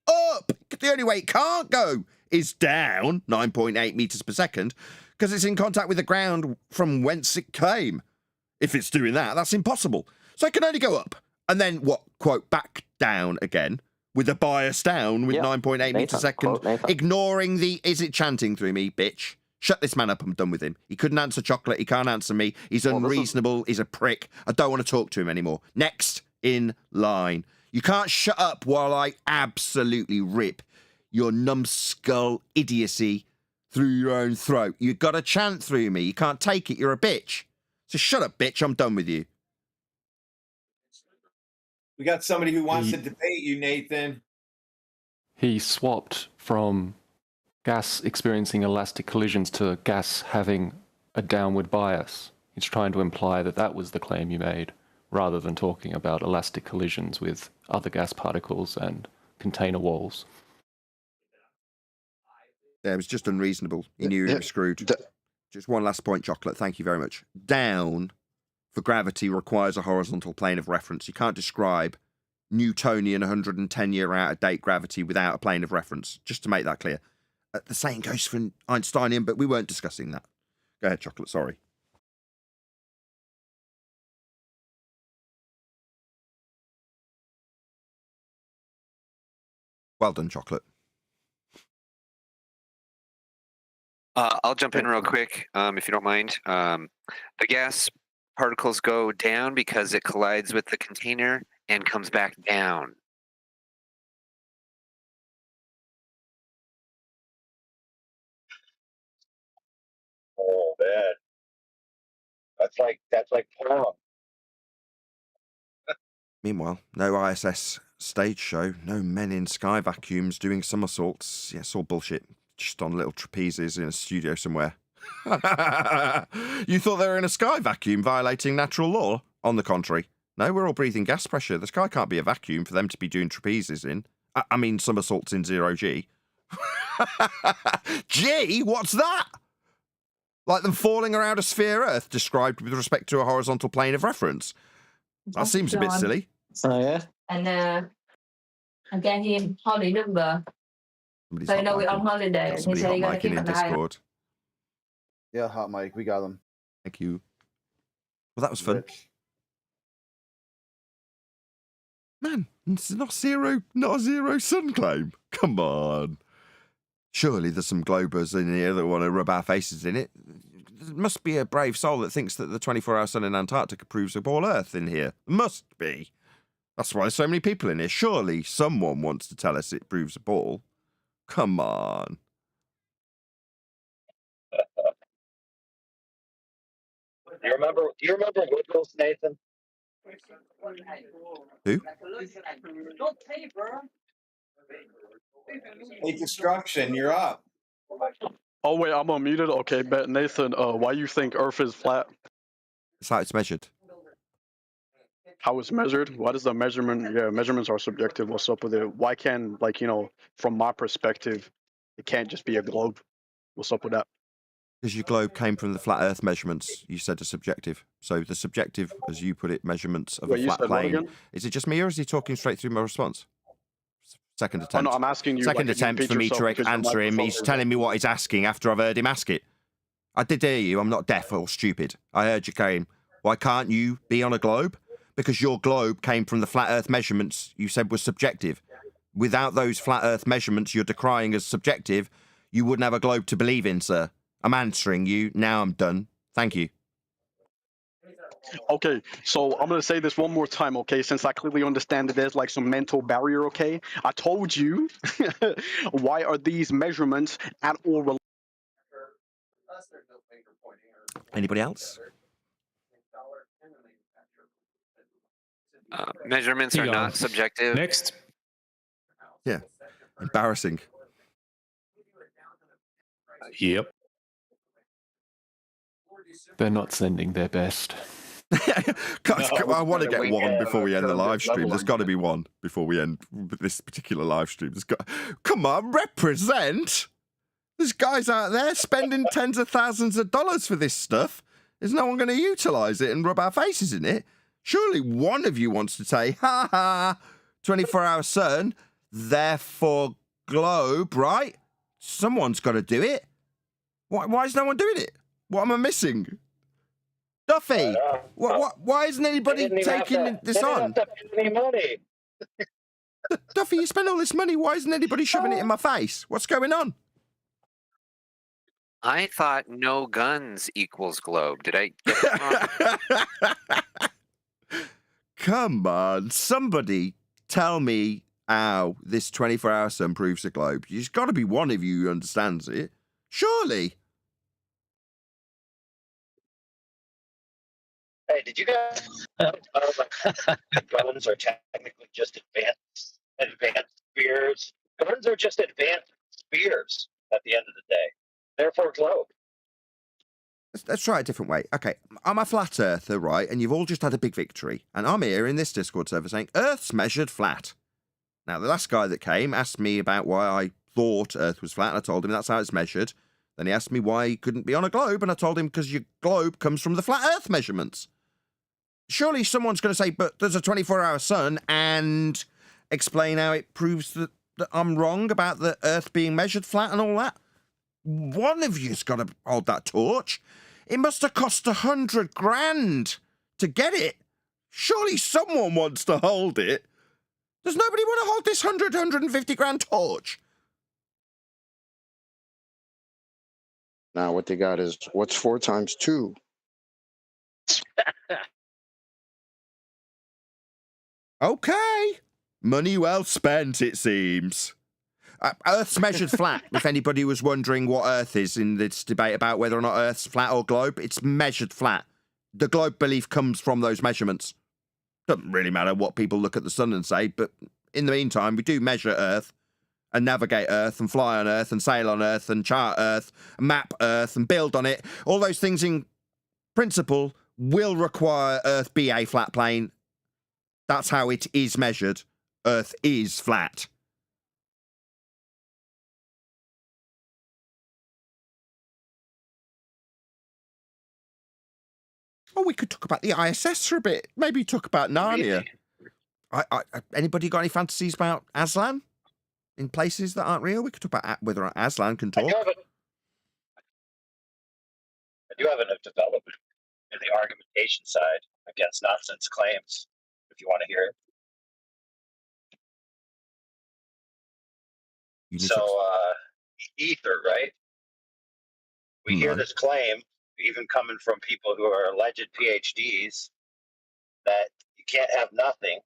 up. The only way it can't go is down 9.8 meters per second because it's in contact with the ground from whence it came. If it's doing that, that's impossible. So it can only go up and then what? Quote, back down again with a bias down with 9.8 meters per second, ignoring the, is it chanting through me, bitch? Shut this man up, I'm done with him. He couldn't answer chocolate, he can't answer me, he's unreasonable, he's a prick. I don't want to talk to him anymore. Next in line. You can't shut up while I absolutely rip your numbskull idiocy through your own throat. You've got to chant through me. You can't take it. You're a bitch. So shut up, bitch. I'm done with you. We got somebody who wants to debate you, Nathan. He swapped from gas experiencing elastic collisions to gas having a downward bias. He's trying to imply that that was the claim you made, rather than talking about elastic collisions with other gas particles and container walls. Yeah, it was just unreasonable. He knew he was screwed. Just one last point, chocolate. Thank you very much. Down for gravity requires a horizontal plane of reference. You can't describe Newtonian 110-year out-of-date gravity without a plane of reference, just to make that clear. The same goes for Einsteinian, but we weren't discussing that. Go ahead, Chocolate, sorry. Well done, Chocolate. I'll jump in real quick, if you don't mind. The gas particles go down because it collides with the container and comes back down. Oh man, that's like porn. Meanwhile, no ISS stage show, no men in sky vacuums doing somersaults. Yeah, it's all bullshit. Just on little trapezes in a studio somewhere. You thought they were in a sky vacuum violating natural law? On the contrary. No, we're all breathing gas pressure. The sky can't be a vacuum for them to be doing trapezes in. I mean, somersaults in 0G. G? What's that? Like them falling around a sphere Earth described with respect to a horizontal plane of reference? That seems a bit silly. Oh, yeah? And I gave him holiday number. Somebody's So I hot know we're micing. on holiday. Got And he somebody said hot he got to micing keep in an eye on. Discord. Yeah, hot mic. We got him. Thank you. Well, that was fun. Man, it's not a zero sun claim. Come on. Surely there's some globers in here that want to rub our faces in it. There must be a brave soul that thinks that the 24-hour sun in Antarctic proves a ball Earth in here. Must be. That's why there's so many people in here. Surely someone wants to tell us it proves a ball. Come on. Do you remember Woodrose, Nathan? Who? Hey, Destruction, you're up. Oh wait, I'm unmuted. Okay, bet Nathan. Why you think Earth is flat? That's how it's measured. How it's measured? What is the measurement? Yeah, measurements are subjective. What's up with it? Why can't, like, from my perspective, it can't just be a globe? What's up with that? Because your globe came from the flat Earth measurements, you said are subjective. So the subjective, as you put it, measurements of Wait, a you flat said what plane. again? Is it just me, or is he talking straight through my response? Second attempt. Oh no, I'm asking you. Second like, if you attempt repeat for me yourself to because your answer him. microphone He's is- telling me what he's asking after I've heard him ask it. I did hear you. I'm not deaf or stupid. I heard you came. Why can't you be on a globe? Because your globe came from the flat Earth measurements you said were subjective. Without those flat Earth measurements you're decrying as subjective, you wouldn't have a globe to believe in, sir. I'm answering you. Now I'm done. Thank you. Okay, so I'm gonna say this one more time, okay? Since I clearly understand that there's like some mental barrier, okay? I told you. Why are these measurements at all related? Anybody else? Measurements are not subjective. Next. Yeah. Embarrassing. Yep. They're not sending their best. I want to get one before we end the live stream. There's got to be one before we end this particular live stream. Come on, represent. There's guys out there spending tens of thousands of dollars for this stuff. Is no one going to utilise it and rub our faces in it? Surely one of you wants to say, ha ha, 24-hour sun, therefore globe, right? Someone's got to do it. Why is no one doing it? What am I missing? Duffy, why isn't anybody taking this on? Any money. Duffy, you spend all this money. Why isn't anybody shoving it in my face? What's going on? I thought no guns equals globe. Did I get that wrong? Come on, somebody tell me how this 24-hour sun proves a globe. There's got to be one of you who understands it. Surely. Hey, did you guys know guns are technically just advanced spears? Guns are just advanced spears at the end of the day. Therefore, globe. Let's try it a different way. Okay, I'm a flat earther, right? And you've all just had a big victory. And I'm here in this Discord server saying, Earth's measured flat. Now, the last guy that came asked me about why I thought Earth was flat, and I told him that's how it's measured. Then he asked me why he couldn't be on a globe, and I told him because your globe comes from the flat Earth measurements. surely someone's going to say, but there's a 24-hour sun, and explain how it proves that I'm wrong about the Earth being measured flat and all that. One of you's got to hold that torch. It must have cost $100,000 to get it. Surely someone wants to hold it. Does nobody want to hold this $150,000 torch? Now what they got is, what's 4 times 2? Okay. Money well spent, it seems. Earth's measured flat. If anybody was wondering what Earth is in this debate about whether or not Earth's flat or globe, it's measured flat. The globe belief comes from those measurements. Doesn't really matter what people look at the sun and say, but in the meantime, we do measure Earth and navigate Earth and fly on Earth and sail on Earth and chart Earth, and map Earth and build on it. All those things in principle will require Earth be a flat plane. That's how it is measured. Earth is flat. Oh, we could talk about the ISS for a bit. Maybe talk about Narnia. Anybody got any fantasies about Aslan in places that aren't real? We could talk about whether Aslan can talk. I do have a development in the argumentation side against nonsense claims, if you want to hear it. So, ether, right? We hear this claim, even coming from people who are alleged PhDs, that you can't have nothing,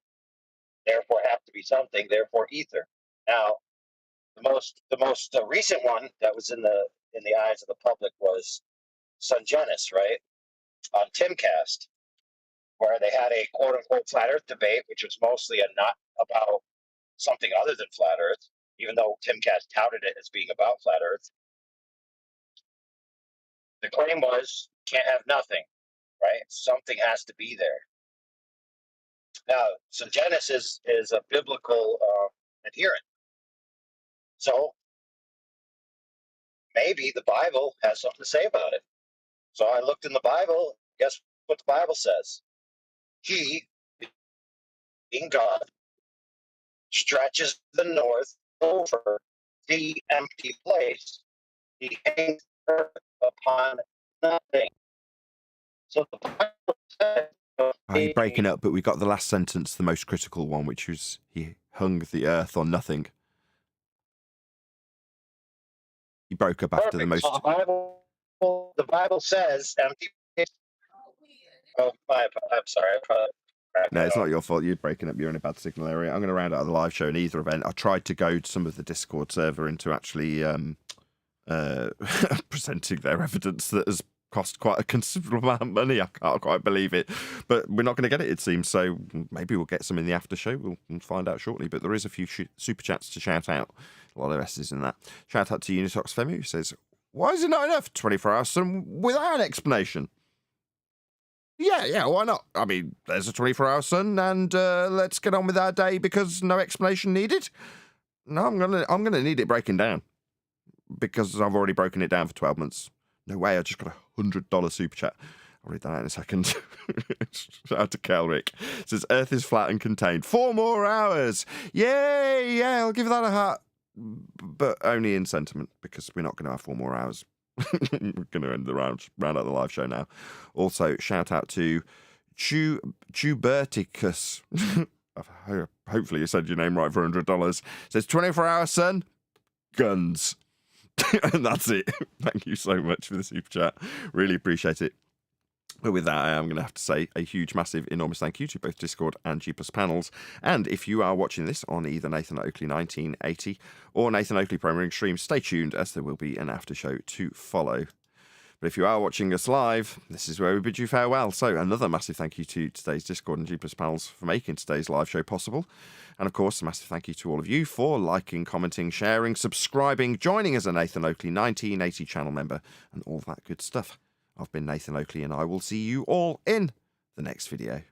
therefore have to be something, therefore ether. Now, the most recent one that was in the eyes of the public was Scientism, right, on Timcast, where they had a quote unquote flat Earth debate, which was mostly not about something other than flat Earth, even though Timcast touted it as being about flat Earth. The claim was, can't have nothing, right? Something has to be there. Now, so Genesis is a biblical adherent. So maybe the Bible has something to say about it. So I looked in the Bible. Guess what the Bible says? He, being God, stretches the north over the empty place. He hangs earth upon nothing. So the Bible says, You're breaking up, but we got the last sentence, the most critical one, which was he hung the earth on nothing. He broke up after the most. So the Bible says empty place. Oh, I'm sorry. No, it's not your fault. You're breaking up. You're in a bad signal area. I'm going to round out the live show in either event. I tried to goad some of the Discord server into actually presenting their evidence that has cost quite a considerable amount of money. I can't quite believe it, but we're not going to get it seems. So maybe we'll get some in the after show. We'll find out shortly. But there is a few super chats to shout out. A lot of S's in that. Shout out to Unitox Femi, who says, "Why is it not enough 24 hours sun without an explanation?" Yeah, why not? I mean, there's a 24-hour sun, and let's get on with our day because no explanation needed. No, I'm gonna need it breaking down because I've already broken it down for 12 months. No way, I just got a $100 super chat. I'll read that out in a second. Shout out to Kelrick. It says, Earth is flat and contained. 4 more hours. Yay, yeah, I'll give that a heart. But only in sentiment, because we're not going to have 4 more hours. We're going to end the round out the live show now. Also, shout out to Tuberticus. Hopefully you said your name right for $100. It says 24-hour sun, guns. And that's it. Thank you so much for the super chat. Really appreciate it. But with that, I am going to have to say a huge, massive, enormous thank you to both Discord and G+ panels. And if you are watching this on either Nathan Oakley 1980 or Nathan Oakley Premiering stream, stay tuned as there will be an after show to follow. But if you are watching us live, this is where we bid you farewell. So another massive thank you to today's Discord and G+ panels for making today's live show possible. And of course, a massive thank you to all of you for liking, commenting, sharing, subscribing, joining as a Nathan Oakley 1980 channel member, and all that good stuff. I've been Nathan Oakley, and I will see you all in the next video.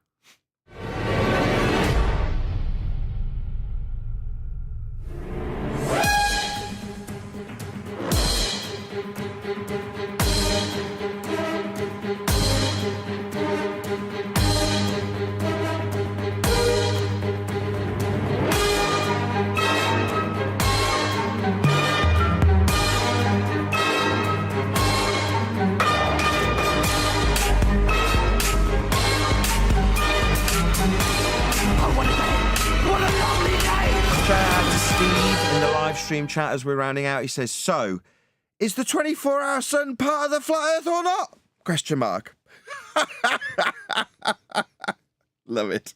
live stream chat as we're rounding out. He says, so, is the 24-hour sun part of the flat earth or not? Question mark. Love it.